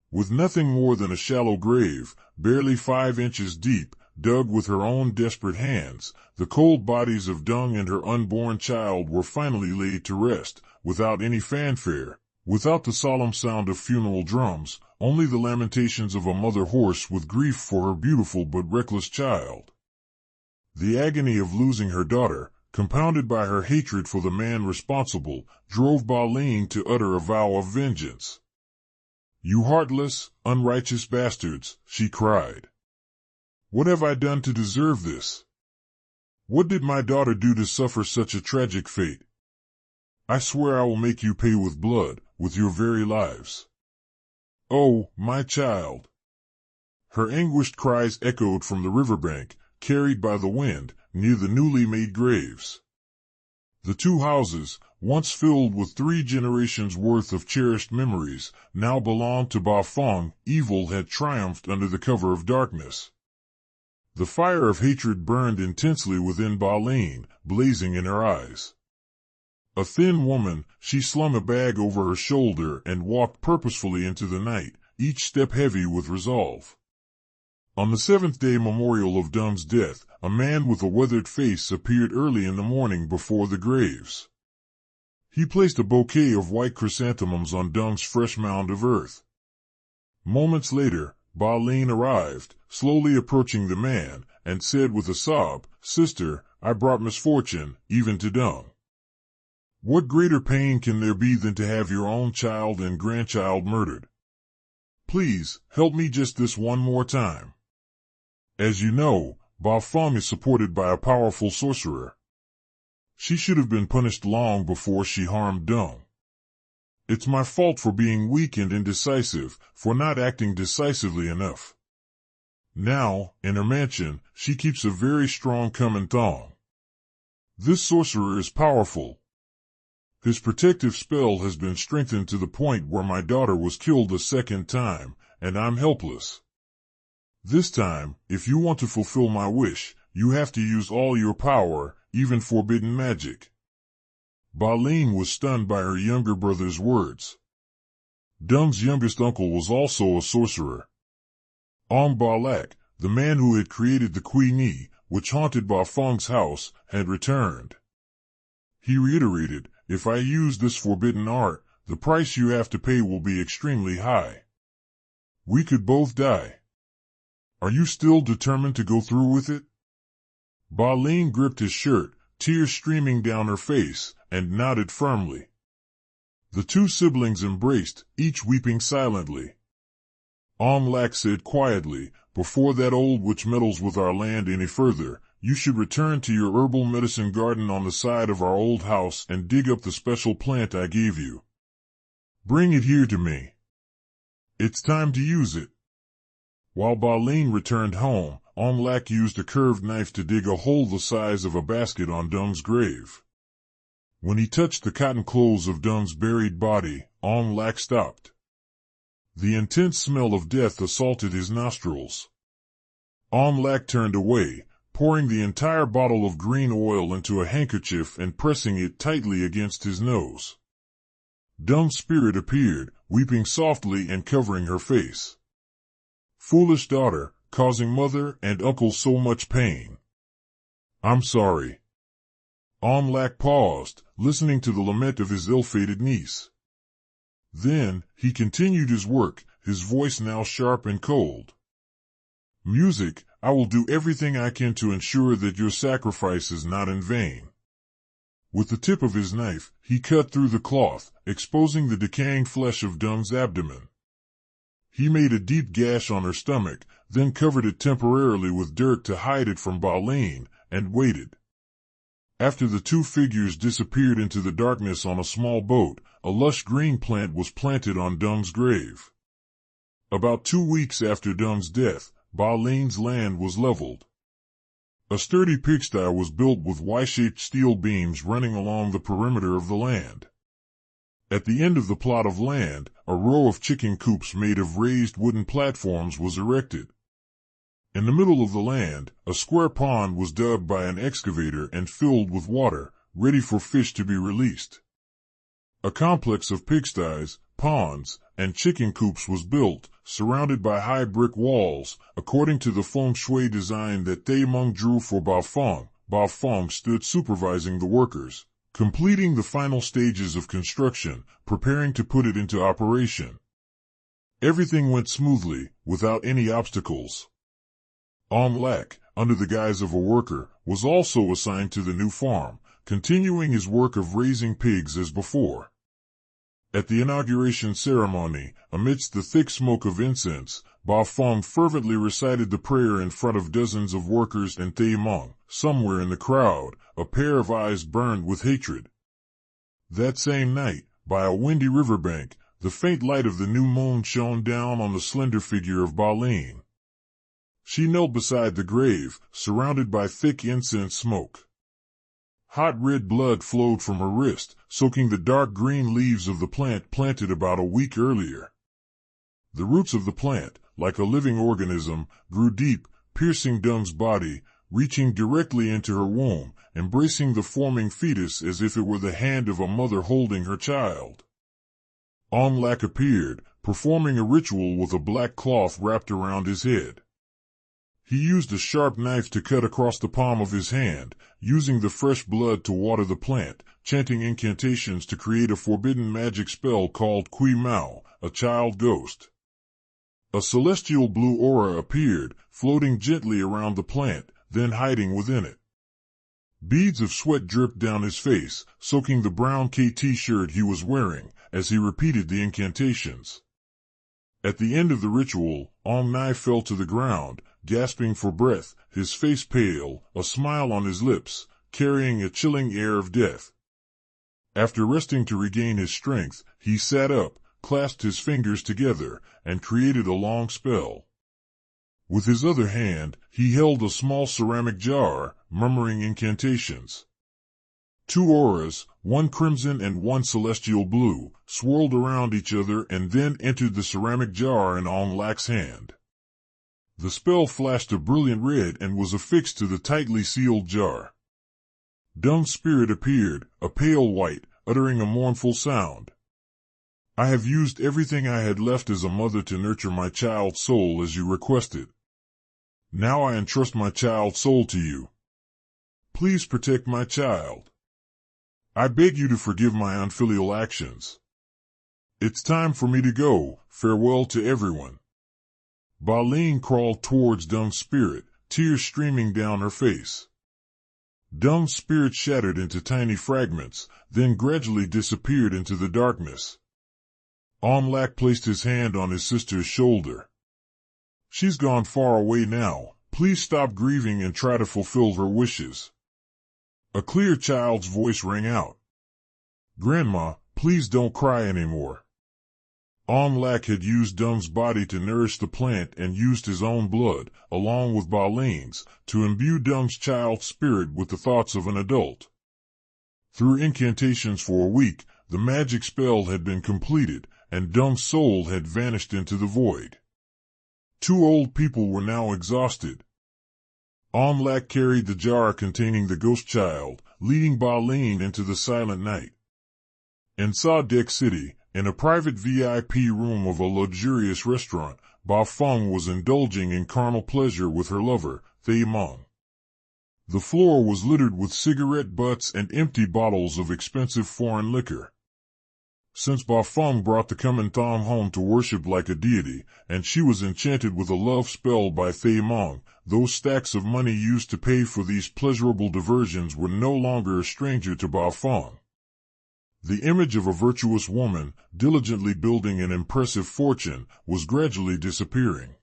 With nothing more than a shallow grave, barely 5 inches deep, dug with her own desperate hands, the cold bodies of Dung and her unborn child were finally laid to rest, without any fanfare, without the solemn sound of funeral drums, only the lamentations of a mother hoarse with grief for her beautiful but reckless child. The agony of losing her daughter, compounded by her hatred for the man responsible, drove Lien to utter a vow of vengeance. "You heartless, unrighteous bastards," she cried. "What have I done to deserve this? What did my daughter do to suffer such a tragic fate? I swear I will make you pay with blood, with your very lives. Oh, my child!" Her anguished cries echoed from the riverbank, carried by the wind, near the newly made graves. The 2 houses, once filled with 3 generations' worth of cherished memories, now belonged to Feng. Evil had triumphed under the cover of darkness. The fire of hatred burned intensely within Lien, blazing in her eyes. A thin woman, she slung a bag over her shoulder and walked purposefully into the night, each step heavy with resolve. On the 7th-day memorial of Dung's death, a man with a weathered face appeared early in the morning before the graves. He placed a bouquet of white chrysanthemums on Dung's fresh mound of earth. Moments later, Lien arrived, slowly approaching the man, and said with a sob, "Sister, I brought misfortune, even to Dung. What greater pain can there be than to have your own child and grandchild murdered? Please, help me just this one more time. As you know, Feng is supported by a powerful sorcerer. She should have been punished long before she harmed Dung. It's my fault for being weak and indecisive, for not acting decisively enough. Now, in her mansion, she keeps a very strong Kumanthong. This sorcerer is powerful. His protective spell has been strengthened to the point where my daughter was killed a 2nd time, and I'm helpless. This time, if you want to fulfill my wish, you have to use all your power, even forbidden magic." Lien was stunned by her younger brother's words. Dung's youngest uncle was also a sorcerer. Balak, the man who had created the Queenie, which haunted Feng's house, had returned. He reiterated, "If I use this forbidden art, the price you have to pay will be extremely high. We could both die. Are you still determined to go through with it?" Lien gripped his shirt, tears streaming down her face, and nodded firmly. The 2 siblings embraced, each weeping silently. Balak said quietly, "Before that old witch meddles with our land any further, you should return to your herbal medicine garden on the side of our old house and dig up the special plant I gave you. Bring it here to me. It's time to use it." While Lien returned home, Balak used a curved knife to dig a hole the size of a basket on Dung's grave. When he touched the cotton clothes of Dung's buried body, Balak stopped. The intense smell of death assaulted his nostrils. Balak turned away, pouring the entire bottle of green oil into a handkerchief and pressing it tightly against his nose. Dung's spirit appeared, weeping softly and covering her face. "Foolish daughter, causing mother and uncle so much pain. I'm sorry." Balak paused, listening to the lament of his ill-fated niece. Then, he continued his work, his voice now sharp and cold. "Music, I will do everything I can to ensure that your sacrifice is not in vain. With the tip of his knife, he cut through the cloth, exposing the decaying flesh of Dung's abdomen. He made a deep gash on her stomach, then covered it temporarily with dirt to hide it from Lien, and waited. After the two figures disappeared into the darkness on a small boat, a lush green plant was planted on Dung's grave. About 2 weeks after Dung's death, Lien's land was leveled. A sturdy pigsty was built with Y-shaped steel beams running along the perimeter of the land. At the end of the plot of land, a row of chicken coops made of raised wooden platforms was erected. In the middle of the land, a square pond was dug by an excavator and filled with water, ready for fish to be released. A complex of pigsties, ponds, and chicken coops was built, surrounded by high brick walls, according to the Feng Shui design that Mung drew for Phuong. Feng stood supervising the workers, completing the final stages of construction, preparing to put it into operation. Everything went smoothly, without any obstacles. Lak, under the guise of a worker, was also assigned to the new farm, continuing his work of raising pigs as before. At the inauguration ceremony, amidst the thick smoke of incense, Phuong fervently recited the prayer in front of dozens of workers, and Mung, somewhere in the crowd, a pair of eyes burned with hatred. That same night, by a windy riverbank, the faint light of the new moon shone down on the slender figure of Lien. She knelt beside the grave, surrounded by thick incense smoke. Hot red blood flowed from her wrist, soaking the dark green leaves of the plant planted about a week earlier. The roots of the plant, like a living organism, grew deep, piercing Dung's body, reaching directly into her womb, embracing the forming fetus as if it were the hand of a mother holding her child. Lak appeared, performing a ritual with a black cloth wrapped around his head. He used a sharp knife to cut across the palm of his hand, using the fresh blood to water the plant, chanting incantations to create a forbidden magic spell called Kui Mao, a child ghost. A celestial blue aura appeared, floating gently around the plant, then hiding within it. Beads of sweat dripped down his face, soaking the brown T-shirt he was wearing, as he repeated the incantations. At the end of the ritual, Nai fell to the ground, gasping for breath, his face pale, a smile on his lips, carrying a chilling air of death. After resting to regain his strength, he sat up, clasped his fingers together, and created a long spell. With his other hand, he held a small ceramic jar, murmuring incantations. 2 auras, one crimson and one celestial blue, swirled around each other and then entered the ceramic jar in Lak's hand. The spell flashed a brilliant red and was affixed to the tightly sealed jar. Dung's spirit appeared, a pale white, uttering a mournful sound. I have used everything I had left as a mother to nurture my child's soul as you requested. Now I entrust my child's soul to you. Please protect my child. I beg you to forgive my unfilial actions. It's time for me to go. Farewell to everyone. Lien crawled towards Dung's spirit, tears streaming down her face. Dung's spirit shattered into tiny fragments, then gradually disappeared into the darkness. Lak placed his hand on his sister's shoulder. She's gone far away now. Please stop grieving and try to fulfill her wishes. A clear child's voice rang out. Grandma, please don't cry anymore. Lak had used Dung's body to nourish the plant and used his own blood, along with Lien's, to imbue Dung's child's spirit with the thoughts of an adult. Through incantations for a week, the magic spell had been completed, and Dung's soul had vanished into the void. 2 old people were now exhausted. Lak carried the jar containing the ghost child, leading Lien into the silent night. In Sa-Dec City, in a private VIP room of a luxurious restaurant, Phuong was indulging in carnal pleasure with her lover, Mung. The floor was littered with cigarette butts and empty bottles of expensive foreign liquor. since Ba Feng brought the Kumanthong home to worship like a deity, and she was enchanted with a love spell by Mung, those stacks of money used to pay for these pleasurable diversions were no longer a stranger to Ba Feng. The image of a virtuous woman, diligently building an impressive fortune, was gradually disappearing.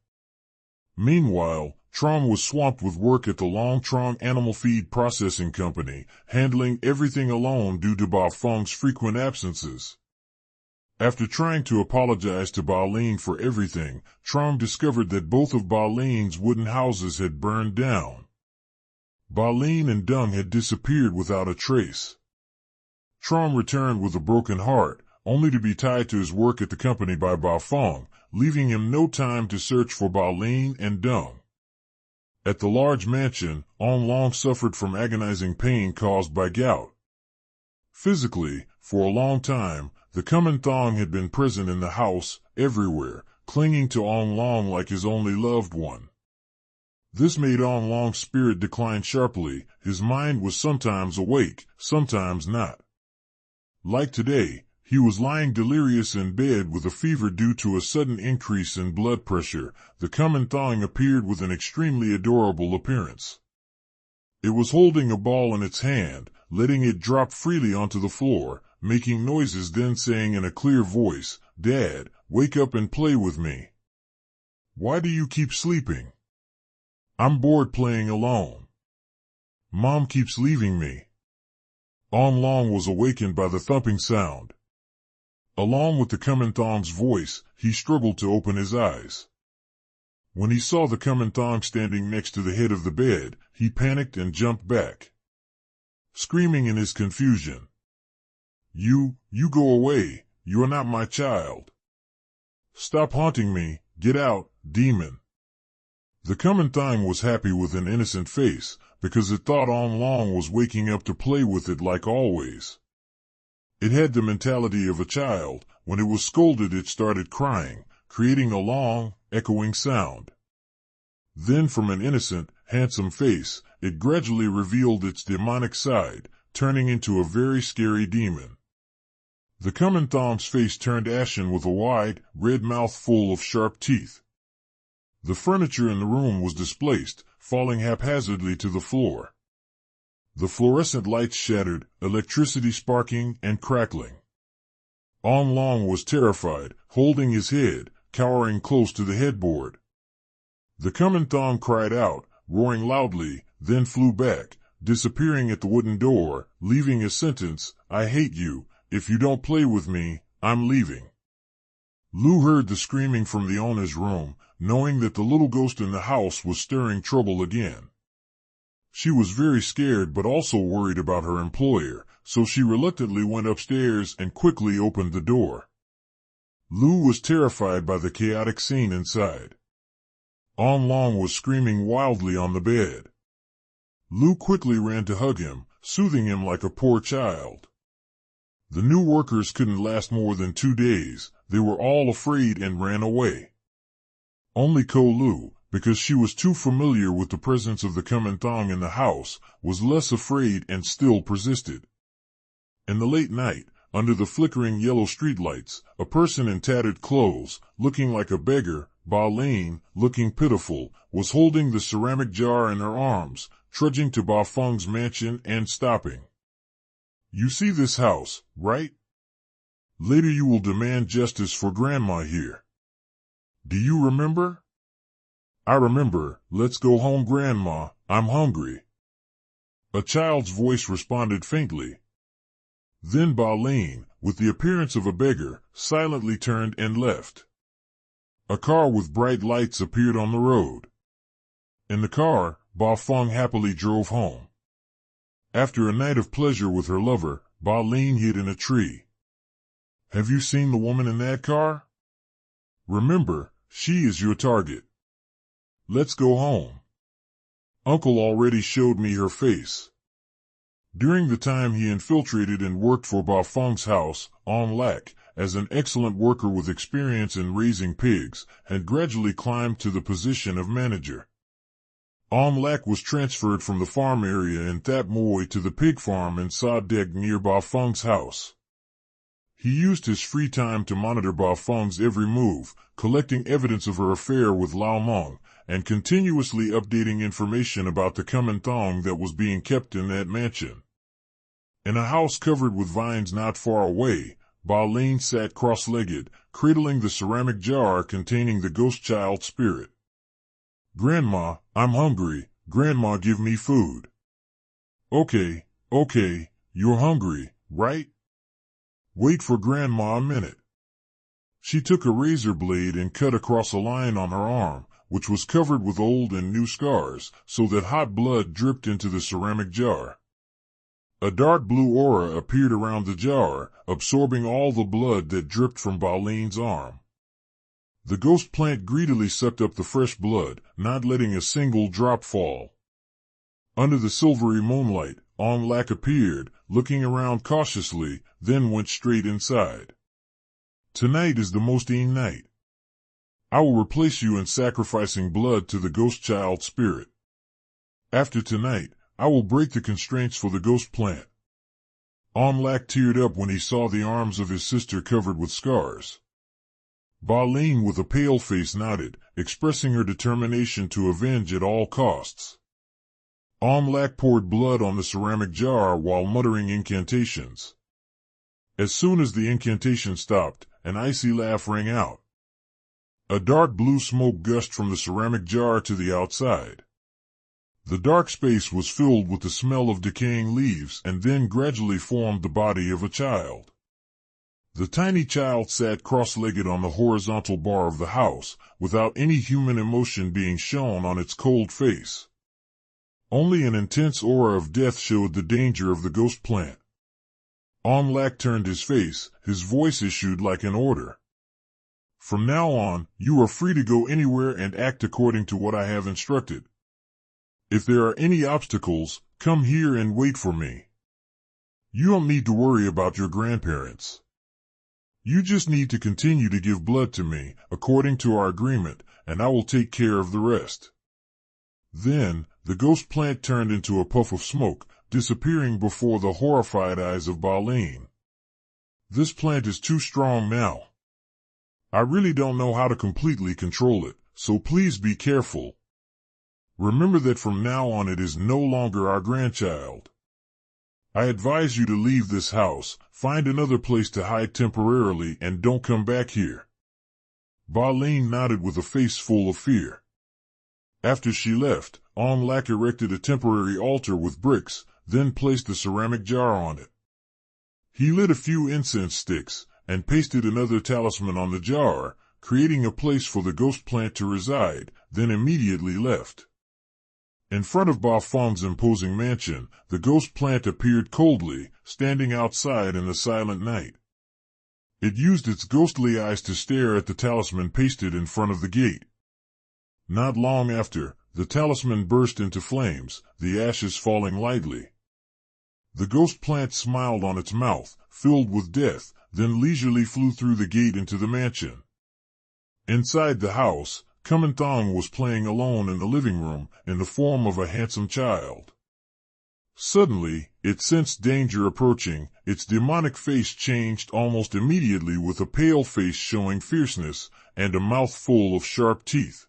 Meanwhile, Trong was swamped with work at the Long Trong Animal Feed Processing Company, handling everything alone due to Ba Feng's frequent absences. After trying to apologize to Ba Lien for everything, Trong discovered that both of Ba Lien's wooden houses had burned down. Ba Lien and Dung had disappeared without a trace. Trong returned with a broken heart, only to be tied to his work at the company by Ba Feng, leaving him no time to search for Ba Lien and Dung. At the large mansion, Long suffered from agonizing pain caused by gout. Physically, for a long time, the Kumanthong had been present in the house, everywhere, clinging to Long like his only loved one. This made Long's spirit decline sharply. His mind was sometimes awake, sometimes not. Like today, he was lying delirious in bed with a fever due to a sudden increase in blood pressure. The Kumanthong appeared with an extremely adorable appearance. It was holding a ball in its hand, letting it drop freely onto the floor, making noises, then saying in a clear voice, "Dad, wake up and play with me. Why do you keep sleeping? I'm bored playing alone. Mom keeps leaving me." Long was awakened by the thumping sound. Along with the Kumanthong's voice, he struggled to open his eyes. When he saw the Kumanthong standing next to the head of the bed, he panicked and jumped back, screaming in his confusion, You go away, you're not my child. Stop haunting me, get out, demon." The Kumanthong was happy with an innocent face, because it thought Long was waking up to play with it like always. It had the mentality of a child. When it was scolded it started crying, creating a long, echoing sound. Then from an innocent, handsome face, it gradually revealed its demonic side, turning into a very scary demon. The Kumanthong's face turned ashen with a wide, red mouth full of sharp teeth. The furniture in the room was displaced, falling haphazardly to the floor. The fluorescent lights shattered, electricity sparking and crackling. Long was terrified, holding his head, cowering close to the headboard. The Kumanthong cried out, roaring loudly, then flew back, disappearing at the wooden door, leaving a sentence, "I hate you. If you don't play with me, I'm leaving." Lou heard the screaming from the owner's room, knowing that the little ghost in the house was stirring trouble again. She was very scared but also worried about her employer, so she reluctantly went upstairs and quickly opened the door. Lou was terrified by the chaotic scene inside. Long was screaming wildly on the bed. Lou quickly ran to hug him, soothing him like a poor child. The new workers couldn't last more than 2 days. They were all afraid and ran away. Only Lou, because she was too familiar with the presence of the Kumanthong in the house, was less afraid and still persisted. In the late night, under the flickering yellow streetlights, a person in tattered clothes, looking like a beggar, Ba Lien, looking pitiful, was holding the ceramic jar in her arms, trudging to Ba Feng's mansion and stopping. "You see this house, right? Later you will demand justice for Grandma here. Do you remember?" "I remember. Let's go home, Grandma. I'm hungry." A child's voice responded faintly. Then Ba Lien, with the appearance of a beggar, silently turned and left. A car with bright lights appeared on the road. In the car, Ba Feng happily drove home. After a night of pleasure with her lover, Ba Lien hid in a tree. "Have you seen the woman in that car? Remember, she is your target. Let's go home. Uncle already showed me her face." During the time he infiltrated and worked for Ba Feng's house, Lak, as an excellent worker with experience in raising pigs, had gradually climbed to the position of manager. Lak was transferred from the farm area in Thap Moi to the pig farm in Sa Deg near Ba Feng's house. He used his free time to monitor Ba Feng's every move, collecting evidence of her affair with Lao Mung, and continuously updating information about the Kumanthong that was being kept in that mansion. In a house covered with vines not far away, Ba Lien sat cross-legged, cradling the ceramic jar containing the ghost child spirit. "Grandma, I'm hungry. Grandma, give me food." Okay, you're hungry, right? Wait for Grandma a minute." She took a razor blade and cut across a line on her arm, which was covered with old and new scars, so that hot blood dripped into the ceramic jar. A dark blue aura appeared around the jar, absorbing all the blood that dripped from Ba Lien's arm. The ghost plant greedily sucked up the fresh blood, not letting a single drop fall. Under the silvery moonlight, On Lak appeared, looking around cautiously, then went straight inside. "Tonight is the Mosteen night. I will replace you in sacrificing blood to the ghost child spirit. After tonight, I will break the constraints for the ghost plant." On Lak teared up when he saw the arms of his sister covered with scars. Ba Lien with a pale face nodded, expressing her determination to avenge at all costs. On Lak poured blood on the ceramic jar while muttering incantations. As soon as the incantation stopped, an icy laugh rang out. A dark blue smoke gushed from the ceramic jar to the outside. The dark space was filled with the smell of decaying leaves and then gradually formed the body of a child. The tiny child sat cross-legged on the horizontal bar of the house, without any human emotion being shown on its cold face. Only an intense aura of death showed the danger of the ghost plant. On Lak turned his face, his voice issued like an order. "From now on, you are free to go anywhere and act according to what I have instructed. If there are any obstacles, come here and wait for me. You don't need to worry about your grandparents. You just need to continue to give blood to me, according to our agreement, and I will take care of the rest." Then, the ghost plant turned into a puff of smoke, disappearing before the horrified eyes of Ba Lien. "This plant is too strong now. I really don't know how to completely control it, so please be careful. Remember that from now on it is no longer our grandchild. I advise you to leave this house, find another place to hide temporarily, and don't come back here." Ba Lien nodded with a face full of fear. After she left, On Lak erected a temporary altar with bricks, then placed the ceramic jar on it. He lit a few incense sticks, and pasted another talisman on the jar, creating a place for the ghost plant to reside, then immediately left. In front of Ba Feng's imposing mansion, the ghost plant appeared coldly, standing outside in the silent night. It used its ghostly eyes to stare at the talisman pasted in front of the gate. Not long after, the talisman burst into flames, the ashes falling lightly. The ghost plant smiled on its mouth, filled with death, then leisurely flew through the gate into the mansion. Inside the house, Kumanthong was playing alone in the living room, in the form of a handsome child. Suddenly, it sensed danger approaching. Its demonic face changed almost immediately, with a pale face showing fierceness, and a mouth full of sharp teeth.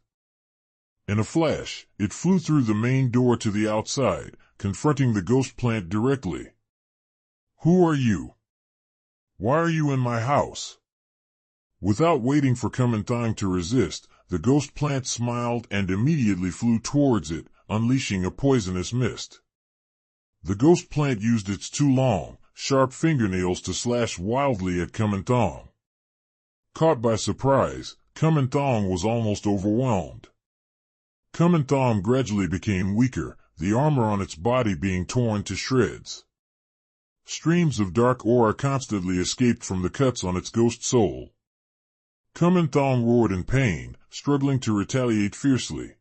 In a flash, it flew through the main door to the outside, confronting the ghost plant directly. "Who are you? Why are you in my house?" Without waiting for Kumanthong to resist, the ghost plant smiled and immediately flew towards it, unleashing a poisonous mist. The ghost plant used its two long, sharp fingernails to slash wildly at Kumanthong. Caught by surprise, Kumanthong was almost overwhelmed. Kumanthong gradually became weaker, the armor on its body being torn to shreds. Streams of dark aura constantly escaped from the cuts on its ghost soul. Kumanthong roared in pain, struggling to retaliate fiercely.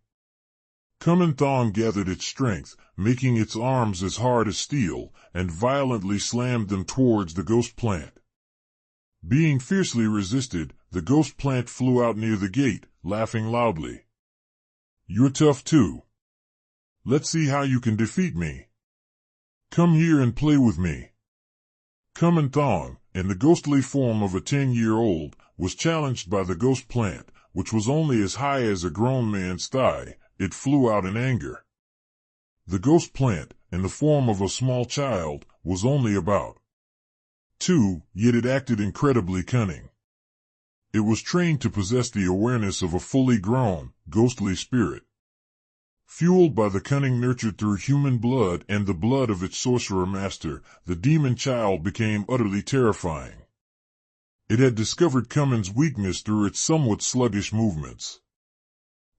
Kumanthong gathered its strength, making its arms as hard as steel, and violently slammed them towards the ghost plant. Being fiercely resisted, the ghost plant flew out near the gate, laughing loudly. "You're tough too. Let's see how you can defeat me. Come here and play with me." Kumanthong, and the ghostly form of a 10-year-old was challenged by the ghost plant, which was only as high as a grown man's thigh. It flew out in anger. The ghost plant, in the form of a small child, was only about 2, yet it acted incredibly cunning. It was trained to possess the awareness of a fully grown, ghostly spirit. Fueled by the cunning nurtured through human blood and the blood of its sorcerer master, the demon child became utterly terrifying. It had discovered Kuman's weakness through its somewhat sluggish movements.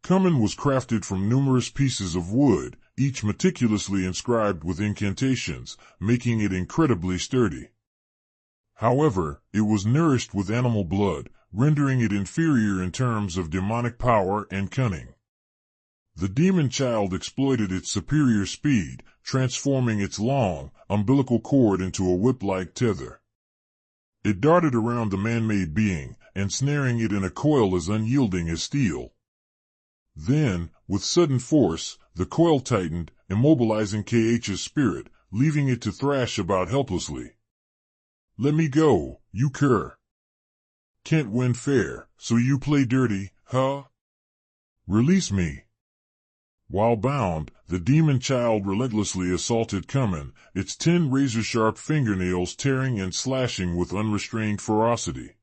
Kuman was crafted from numerous pieces of wood, each meticulously inscribed with incantations, making it incredibly sturdy. However, it was nourished with animal blood, rendering it inferior in terms of demonic power and cunning. The demon child exploited its superior speed, transforming its long, umbilical cord into a whip-like tether. It darted around the man-made being, ensnaring it in a coil as unyielding as steel. Then, with sudden force, the coil tightened, immobilizing KH's spirit, leaving it to thrash about helplessly. "Let me go, you cur. Can't win fair, so you play dirty, huh? Release me." While bound, the demon child relentlessly assaulted Kuman, its 10 razor-sharp fingernails tearing and slashing with unrestrained ferocity.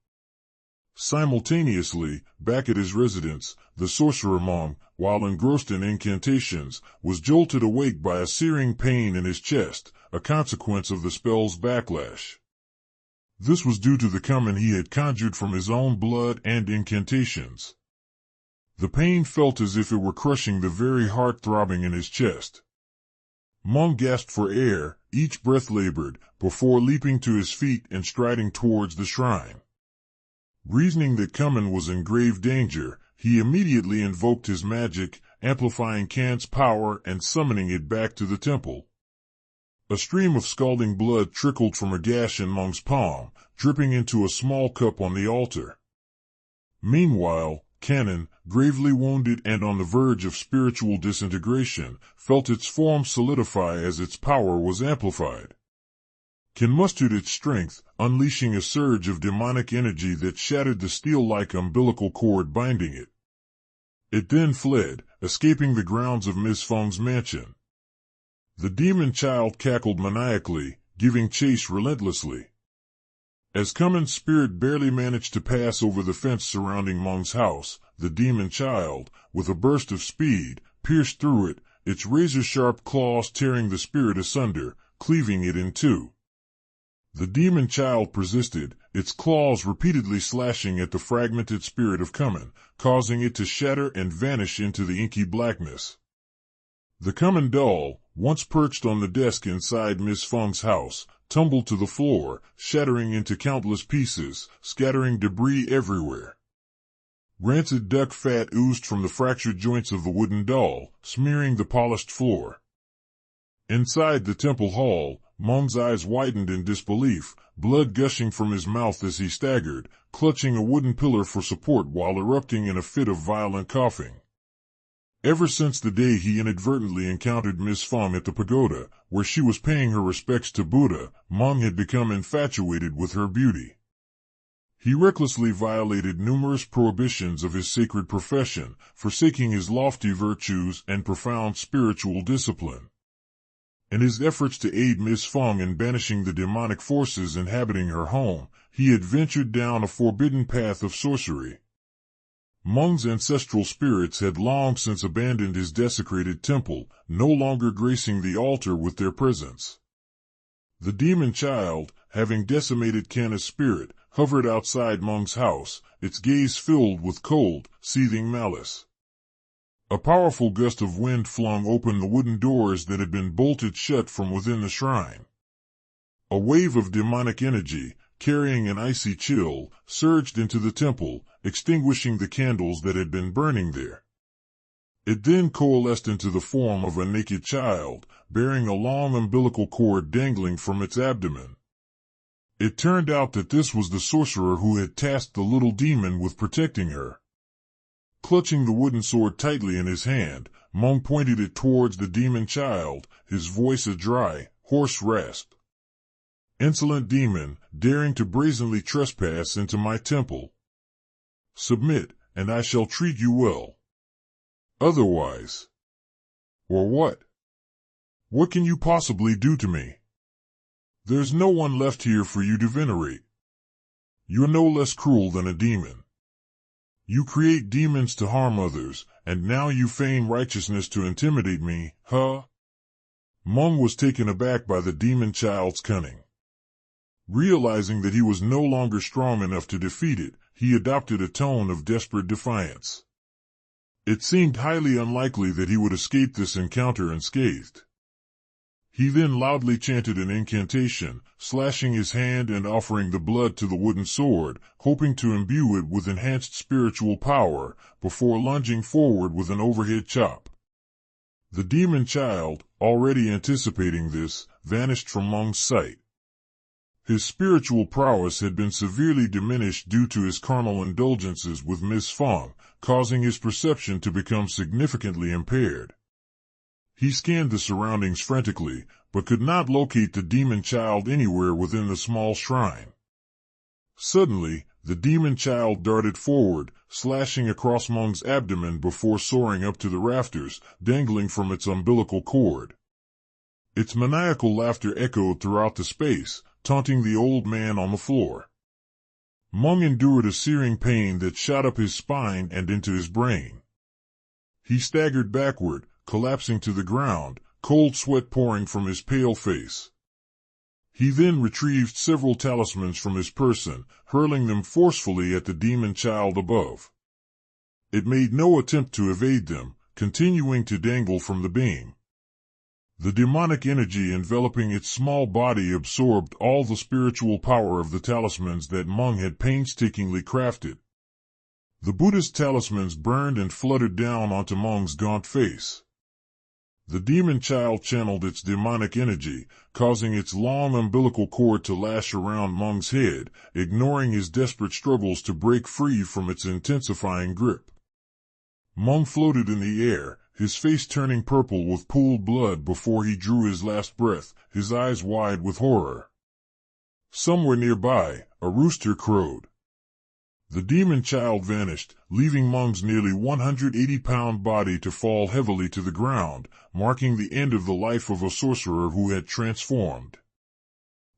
Simultaneously, back at his residence, the sorcerer Mung, while engrossed in incantations, was jolted awake by a searing pain in his chest, a consequence of the spell's backlash. This was due to the Kuman he had conjured from his own blood and incantations. The pain felt as if it were crushing the very heart throbbing in his chest. Mung gasped for air, each breath labored, before leaping to his feet and striding towards the shrine. Reasoning that Kuman was in grave danger, he immediately invoked his magic, amplifying Kan's power and summoning it back to the temple. A stream of scalding blood trickled from a gash in Mung's palm, dripping into a small cup on the altar. Meanwhile, Canon, gravely wounded and on the verge of spiritual disintegration, felt its form solidify as its power was amplified. Kan mustered its strength, unleashing a surge of demonic energy that shattered the steel-like umbilical cord binding it. It then fled, escaping the grounds of Ms. Feng's mansion. The demon child cackled maniacally, giving chase relentlessly. As Kuman's spirit barely managed to pass over the fence surrounding Mung's house, the demon child, with a burst of speed, pierced through it, its razor-sharp claws tearing the spirit asunder, cleaving it in two. The demon child persisted, its claws repeatedly slashing at the fragmented spirit of Kuman, causing it to shatter and vanish into the inky blackness. The Kuman doll, once perched on the desk inside Miss Feng's house, tumbled to the floor, shattering into countless pieces, scattering debris everywhere. Rancid duck fat oozed from the fractured joints of the wooden doll, smearing the polished floor. Inside the temple hall, Mung's eyes widened in disbelief, blood gushing from his mouth as he staggered, clutching a wooden pillar for support while erupting in a fit of violent coughing. Ever since the day he inadvertently encountered Miss Feng at the pagoda, where she was paying her respects to Buddha, Mung had become infatuated with her beauty. He recklessly violated numerous prohibitions of his sacred profession, forsaking his lofty virtues and profound spiritual discipline. In his efforts to aid Miss Feng in banishing the demonic forces inhabiting her home, he had ventured down a forbidden path of sorcery. Mung's ancestral spirits had long since abandoned his desecrated temple, no longer gracing the altar with their presence. The demon child, having decimated Kanna's spirit, hovered outside Mung's house, its gaze filled with cold, seething malice. A powerful gust of wind flung open the wooden doors that had been bolted shut from within the shrine. A wave of demonic energy, carrying an icy chill, surged into the temple, extinguishing the candles that had been burning there. It then coalesced into the form of a naked child, bearing a long umbilical cord dangling from its abdomen. It turned out that this was the sorcerer who had tasked the little demon with protecting her. Clutching the wooden sword tightly in his hand, Mung pointed it towards the demon child, his voice a dry, hoarse rasp. Insolent demon, daring to brazenly trespass into my temple. Submit, and I shall treat you well. Otherwise. Or what? What can you possibly do to me? There's no one left here for you to venerate. You're no less cruel than a demon. You create demons to harm others, and now you feign righteousness to intimidate me, huh? Mung was taken aback by the demon child's cunning. Realizing that he was no longer strong enough to defeat it, he adopted a tone of desperate defiance. It seemed highly unlikely that he would escape this encounter unscathed. He then loudly chanted an incantation, slashing his hand and offering the blood to the wooden sword, hoping to imbue it with enhanced spiritual power, before lunging forward with an overhead chop. The demon child, already anticipating this, vanished from Mung's sight. His spiritual prowess had been severely diminished due to his carnal indulgences with Miss Feng, causing his perception to become significantly impaired. He scanned the surroundings frantically, but could not locate the demon child anywhere within the small shrine. Suddenly, the demon child darted forward, slashing across Mung's abdomen before soaring up to the rafters, dangling from its umbilical cord. Its maniacal laughter echoed throughout the space, taunting the old man on the floor. Mung endured a searing pain that shot up his spine and into his brain. He staggered backward, collapsing to the ground, cold sweat pouring from his pale face. He then retrieved several talismans from his person, hurling them forcefully at the demon child above. It made no attempt to evade them, continuing to dangle from the beam. The demonic energy enveloping its small body absorbed all the spiritual power of the talismans that Mung had painstakingly crafted. The Buddhist talismans burned and fluttered down onto Mung's gaunt face. The demon child channeled its demonic energy, causing its long umbilical cord to lash around Mung's head, ignoring his desperate struggles to break free from its intensifying grip. Mung floated in the air, his face turning purple with pooled blood before he drew his last breath, his eyes wide with horror. Somewhere nearby, a rooster crowed. The demon child vanished, leaving Mung's nearly 180-pound body to fall heavily to the ground, marking the end of the life of a sorcerer who had transformed.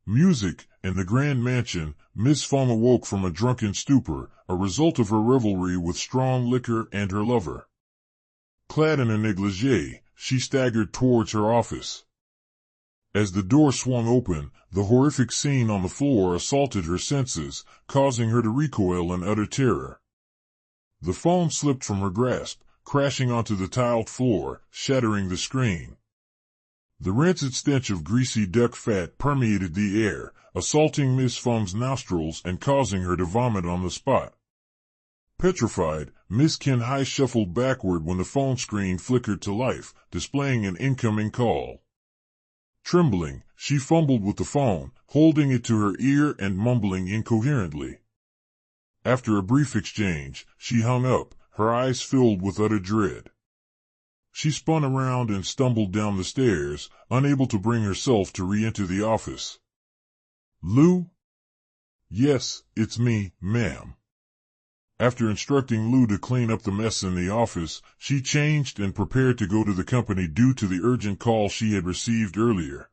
Music, in the grand mansion, Miss Feng awoke from a drunken stupor, a result of her revelry with strong liquor and her lover. Clad in a negligee, she staggered towards her office. As the door swung open, the horrific scene on the floor assaulted her senses, causing her to recoil in utter terror. The phone slipped from her grasp, crashing onto the tiled floor, shattering the screen. The rancid stench of greasy duck fat permeated the air, assaulting Miss Feng's nostrils and causing her to vomit on the spot. Petrified, Miss Ken Hai shuffled backward when the phone screen flickered to life, displaying an incoming call. Trembling, she fumbled with the phone, holding it to her ear and mumbling incoherently. After a brief exchange, she hung up, her eyes filled with utter dread. She spun around and stumbled down the stairs, unable to bring herself to re-enter the office. Lou? Yes, it's me, ma'am. After instructing Lou to clean up the mess in the office, she changed and prepared to go to the company due to the urgent call she had received earlier.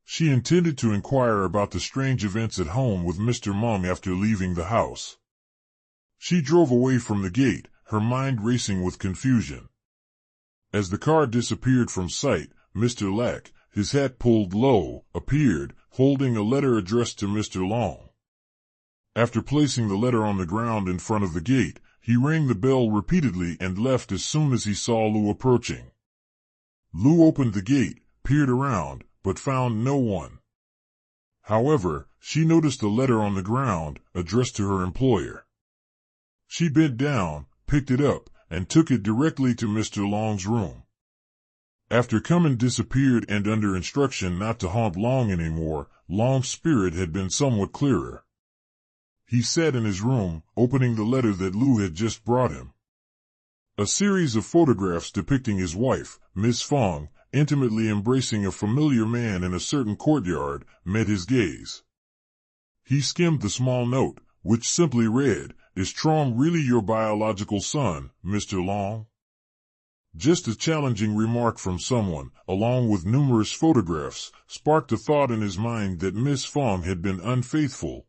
She intended to inquire about the strange events at home with Mr. Mung after leaving the house. She drove away from the gate, her mind racing with confusion. As the car disappeared from sight, Mr. Lack, his hat pulled low, appeared, holding a letter addressed to Mr. Long. After placing the letter on the ground in front of the gate, he rang the bell repeatedly and left as soon as he saw Lou approaching. Lou opened the gate, peered around, but found no one. However, she noticed a letter on the ground, addressed to her employer. She bent down, picked it up, and took it directly to Mr. Long's room. After Cumming disappeared and under instruction not to haunt Long anymore, Long's spirit had been somewhat clearer. He sat in his room, opening the letter that Lou had just brought him. A series of photographs depicting his wife, Miss Feng, intimately embracing a familiar man in a certain courtyard, met his gaze. He skimmed the small note, which simply read, "Is Trong really your biological son, Mr. Long?" Just a challenging remark from someone, along with numerous photographs, sparked a thought in his mind that Miss Feng had been unfaithful.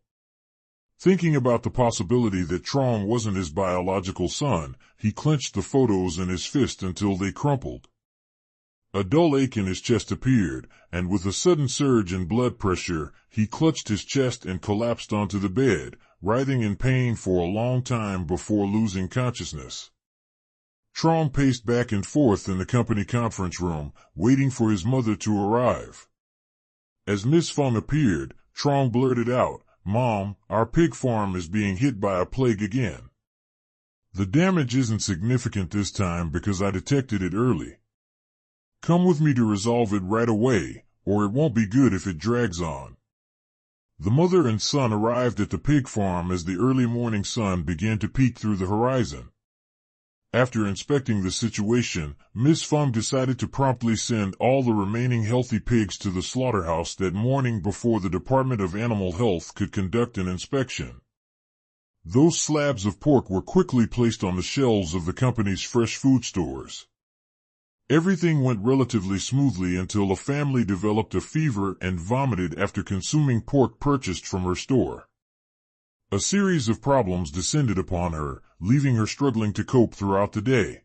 Thinking about the possibility that Trong wasn't his biological son, he clenched the photos in his fist until they crumpled. A dull ache in his chest appeared, and with a sudden surge in blood pressure, he clutched his chest and collapsed onto the bed, writhing in pain for a long time before losing consciousness. Trong paced back and forth in the company conference room, waiting for his mother to arrive. As Miss Feng appeared, Trong blurted out, "Mom, our pig farm is being hit by a plague again. The damage isn't significant this time because I detected it early. Come with me to resolve it right away, or it won't be good if it drags on." The mother and son arrived at the pig farm as the early morning sun began to peek through the horizon. After inspecting the situation, Miss Feng decided to promptly send all the remaining healthy pigs to the slaughterhouse that morning before the Department of Animal Health could conduct an inspection. Those slabs of pork were quickly placed on the shelves of the company's fresh food stores. Everything went relatively smoothly until a family developed a fever and vomited after consuming pork purchased from her store. A series of problems descended upon her, leaving her struggling to cope throughout the day.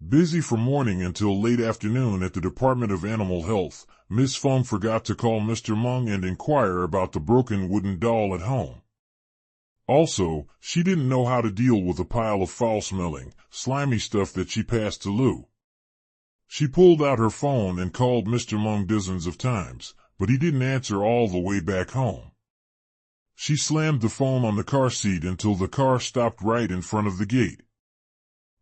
Busy from morning until late afternoon at the Department of Animal Health, Miss Feng forgot to call Mr. Mung and inquire about the broken wooden doll at home. Also, she didn't know how to deal with a pile of foul-smelling, slimy stuff that she passed to Lou. She pulled out her phone and called Mr. Mung dozens of times, but he didn't answer all the way back home. She slammed the phone on the car seat until the car stopped right in front of the gate.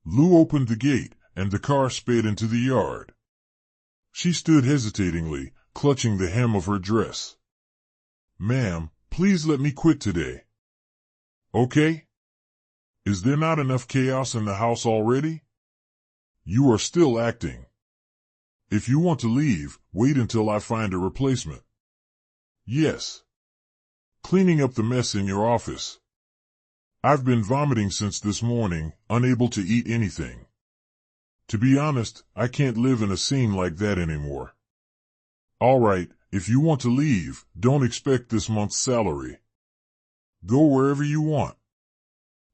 Lou opened the gate, and the car sped into the yard. She stood hesitatingly, clutching the hem of her dress. "Ma'am, please let me quit today." "Okay? Is there not enough chaos in the house already? You are still acting. If you want to leave, wait until I find a replacement." "Yes. Cleaning up the mess in your office. I've been vomiting since this morning, unable to eat anything. To be honest, I can't live in a scene like that anymore." "All right, if you want to leave, don't expect this month's salary. Go wherever you want."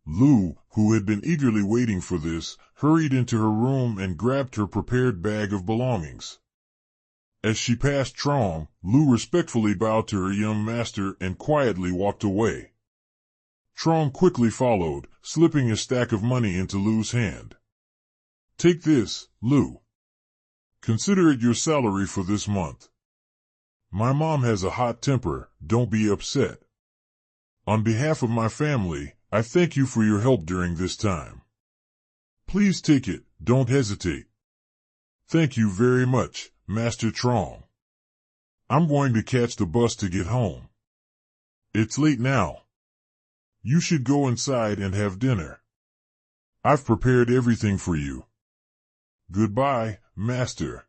Lou, who had been eagerly waiting for this, hurried into her room and grabbed her prepared bag of belongings. As she passed Trong, Lou respectfully bowed to her young master and quietly walked away. Trong quickly followed, slipping a stack of money into Lou's hand. "Take this, Lou. Consider it your salary for this month. My mom has a hot temper, don't be upset. On behalf of my family, I thank you for your help during this time. Please take it, don't hesitate. Thank you very much, Master Trong. I'm going to catch the bus to get home. It's late now. You should go inside and have dinner. I've prepared everything for you. Goodbye, Master."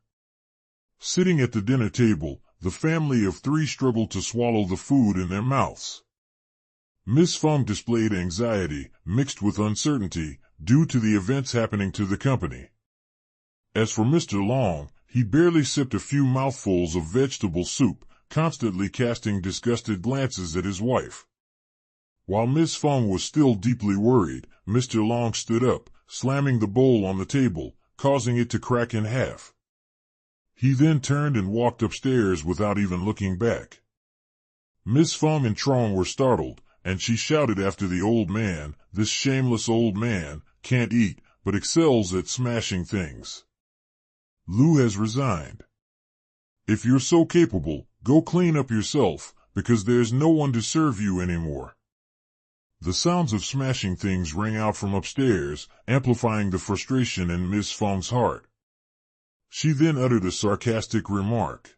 Sitting at the dinner table, the family of three struggled to swallow the food in their mouths. Miss Feng displayed anxiety, mixed with uncertainty, due to the events happening to the company. As for Mr. Long, he barely sipped a few mouthfuls of vegetable soup, constantly casting disgusted glances at his wife. While Miss Feng was still deeply worried, Mr. Long stood up, slamming the bowl on the table, causing it to crack in half. He then turned and walked upstairs without even looking back. Miss Feng and Trong were startled, and she shouted after the old man, "This shameless old man can't eat, but excels at smashing things. Lou has resigned. If you're so capable, go clean up yourself, because there's no one to serve you anymore." The sounds of smashing things rang out from upstairs, amplifying the frustration in Miss Feng's heart. She then uttered a sarcastic remark.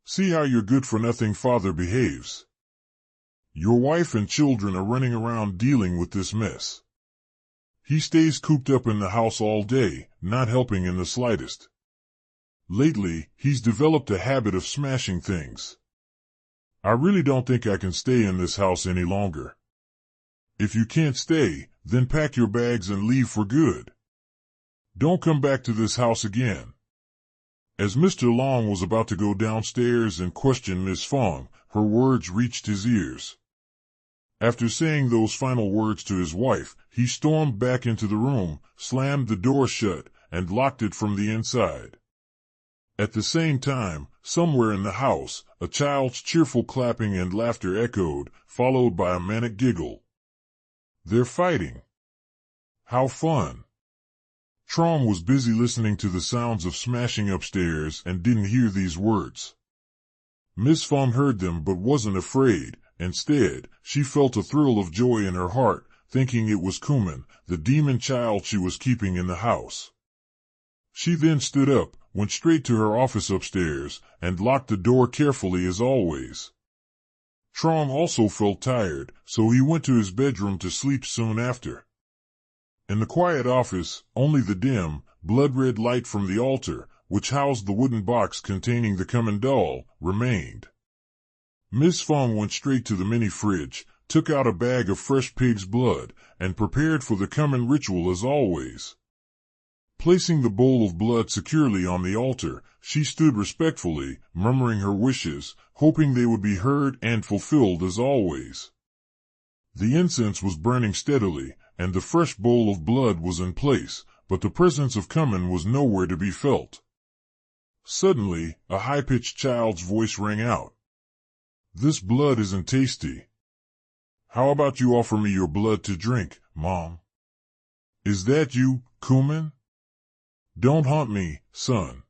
"See how your good-for-nothing father behaves. Your wife and children are running around dealing with this mess. He stays cooped up in the house all day, not helping in the slightest. Lately, he's developed a habit of smashing things. I really don't think I can stay in this house any longer. If you can't stay, then pack your bags and leave for good. Don't come back to this house again. As Mr. Long was about to go downstairs and question Miss Feng, her words reached his ears. After saying those final words to his wife, he stormed back into the room, slammed the door shut, and locked it from the inside. At the same time, somewhere in the house, a child's cheerful clapping and laughter echoed, followed by a manic giggle. They're fighting. How fun. Trong was busy listening to the sounds of smashing upstairs and didn't hear these words. Miss Feng heard them but wasn't afraid. Instead, she felt a thrill of joy in her heart, thinking it was Kuman, the demon child she was keeping in the house. She then stood up, went straight to her office upstairs, and locked the door carefully as always. Trong also felt tired, so he went to his bedroom to sleep soon after. In the quiet office, only the dim, blood-red light from the altar, which housed the wooden box containing the Kuman doll, remained. Miss Feng went straight to the mini-fridge, took out a bag of fresh pig's blood, and prepared for the Kuman ritual as always. Placing the bowl of blood securely on the altar, she stood respectfully, murmuring her wishes, hoping they would be heard and fulfilled as always. The incense was burning steadily, and the fresh bowl of blood was in place, but the presence of Kuman was nowhere to be felt. Suddenly, a high-pitched child's voice rang out. This blood isn't tasty. How about you offer me your blood to drink, Mom? Is that you, Kuman? Don't haunt me, son.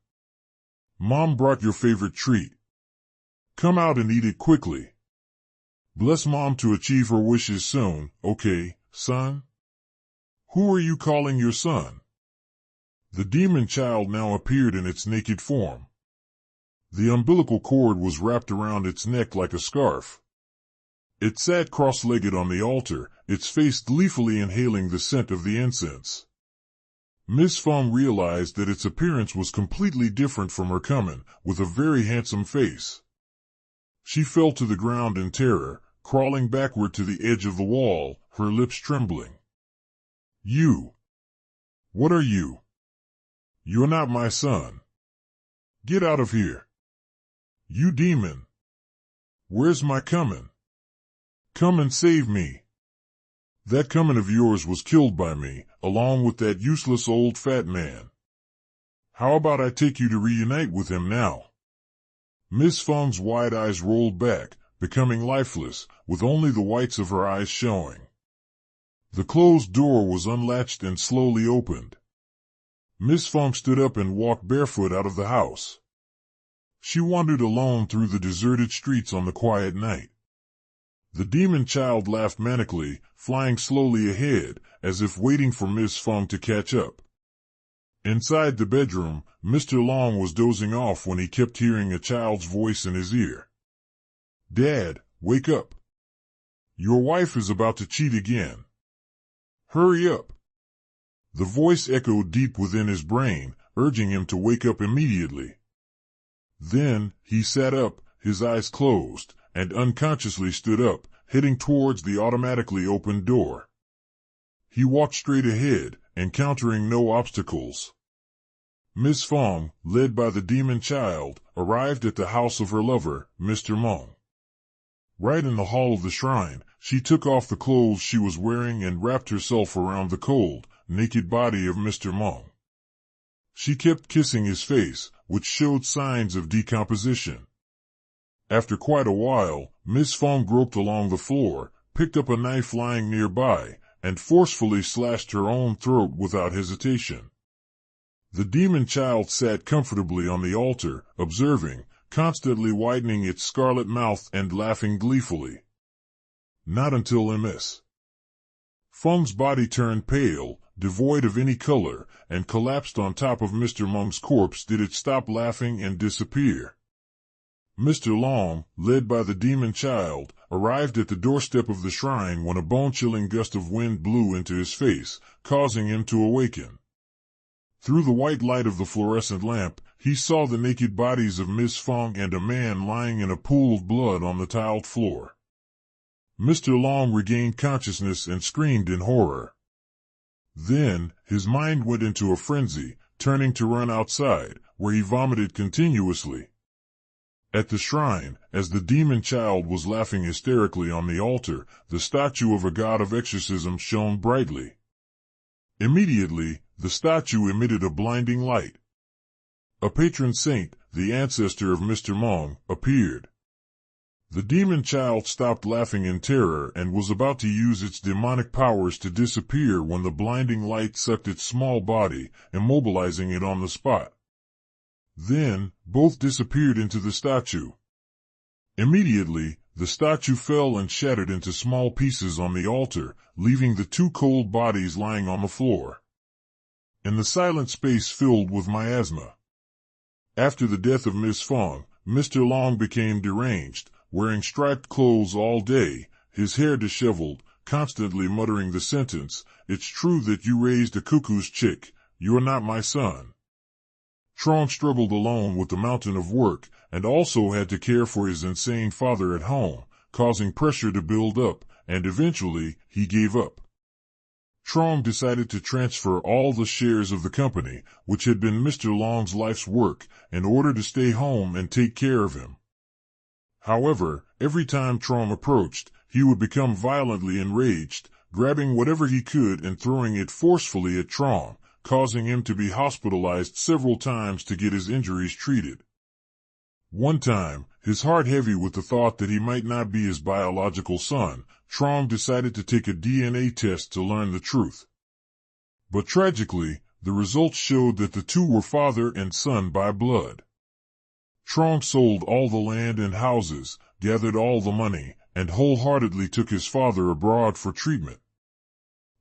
Mom brought your favorite treat. Come out and eat it quickly. Bless Mom to achieve her wishes soon, okay, son? Who are you calling your son? The demon child now appeared in its naked form. The umbilical cord was wrapped around its neck like a scarf. It sat cross-legged on the altar, its face gleefully inhaling the scent of the incense. Miss Feng realized that its appearance was completely different from her Kuman, with a very handsome face. She fell to the ground in terror, crawling backward to the edge of the wall, her lips trembling. You! What are you? You're not my son. Get out of here. You demon! Where's my Kuman? Come and save me. That Kuman of yours was killed by me, along with that useless old fat man. How about I take you to reunite with him now? Miss Feng's wide eyes rolled back, becoming lifeless, with only the whites of her eyes showing. The closed door was unlatched and slowly opened. Miss Feng stood up and walked barefoot out of the house. She wandered alone through the deserted streets on the quiet night. The demon child laughed manically, flying slowly ahead, as if waiting for Miss Feng to catch up. Inside the bedroom, Mr. Long was dozing off when he kept hearing a child's voice in his ear. Dad, wake up. Your wife is about to cheat again. Hurry up. The voice echoed deep within his brain, urging him to wake up immediately. Then, he sat up, his eyes closed, and unconsciously stood up, heading towards the automatically opened door. He walked straight ahead, encountering no obstacles. Miss Feng, led by the demon child, arrived at the house of her lover, Mr. Mung. Right in the hall of the shrine, she took off the clothes she was wearing and wrapped herself around the cold, naked body of Mr. Mung. She kept kissing his face, which showed signs of decomposition. After quite a while, Miss Feng groped along the floor, picked up a knife lying nearby, and forcefully slashed her own throat without hesitation. The demon child sat comfortably on the altar, observing, constantly widening its scarlet mouth and laughing gleefully. Not until Ms. Feng's body turned pale, devoid of any color, and collapsed on top of Mr. Mung's corpse did it stop laughing and disappear. Mr. Long, led by the demon child, arrived at the doorstep of the shrine when a bone-chilling gust of wind blew into his face, causing him to awaken. Through the white light of the fluorescent lamp, he saw the naked bodies of Miss Feng and a man lying in a pool of blood on the tiled floor. Mr. Long regained consciousness and screamed in horror. Then, his mind went into a frenzy, turning to run outside, where he vomited continuously. At the shrine, as the demon child was laughing hysterically on the altar, the statue of a god of exorcism shone brightly. Immediately, the statue emitted a blinding light. A patron saint, the ancestor of Mr. Mung, appeared. The demon child stopped laughing in terror and was about to use its demonic powers to disappear when the blinding light sucked its small body, immobilizing it on the spot. Then, both disappeared into the statue. Immediately, the statue fell and shattered into small pieces on the altar, leaving the two cold bodies lying on the floor. In the silent space filled with miasma. After the death of Miss Feng, Mr. Long became deranged, wearing striped clothes all day, his hair disheveled, constantly muttering the sentence, "It's true that you raised a cuckoo's chick, you're not my son." Trong struggled alone with the mountain of work, and also had to care for his insane father at home, causing pressure to build up, and eventually, he gave up. Trong decided to transfer all the shares of the company, which had been Mr. Long's life's work, in order to stay home and take care of him. However, every time Trong approached, he would become violently enraged, grabbing whatever he could and throwing it forcefully at Trong, causing him to be hospitalized several times to get his injuries treated. One time, his heart heavy with the thought that he might not be his biological son, Trong decided to take a DNA test to learn the truth. But tragically, the results showed that the two were father and son by blood. Trong sold all the land and houses, gathered all the money, and wholeheartedly took his father abroad for treatment.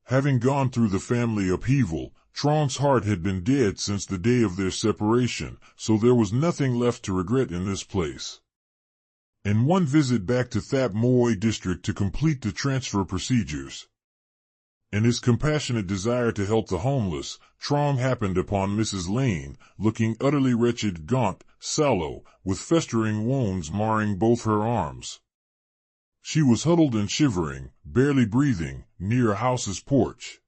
Having gone through the family upheaval, Trong's heart had been dead since the day of their separation, so there was nothing left to regret in this place. In one visit back to Thap Moi district to complete the transfer procedures, in his compassionate desire to help the homeless, Trong happened upon Mrs. Lien, looking utterly wretched, gaunt, sallow, with festering wounds marring both her arms. She was huddled and shivering, barely breathing, near a house's porch.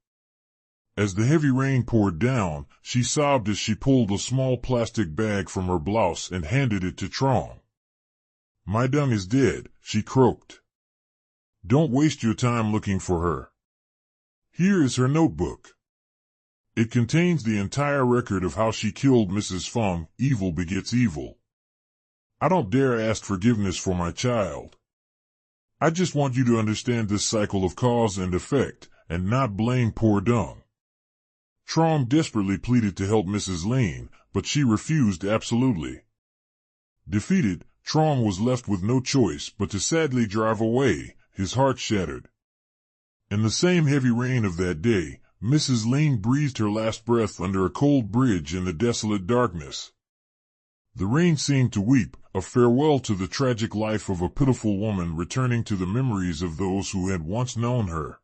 As the heavy rain poured down, she sobbed as she pulled a small plastic bag from her blouse and handed it to Trong. "My Dung is dead," she croaked. "Don't waste your time looking for her. Here is her notebook. It contains the entire record of how she killed Mrs. Feng. Evil begets evil. I don't dare ask forgiveness for my child. I just want you to understand this cycle of cause and effect, and not blame poor Dung." Trong desperately pleaded to help Mrs. Lien, but she refused absolutely. Defeated, Trong was left with no choice but to sadly drive away, his heart shattered. In the same heavy rain of that day, Mrs. Lien breathed her last breath under a cold bridge in the desolate darkness. The rain seemed to weep, a farewell to the tragic life of a pitiful woman returning to the memories of those who had once known her.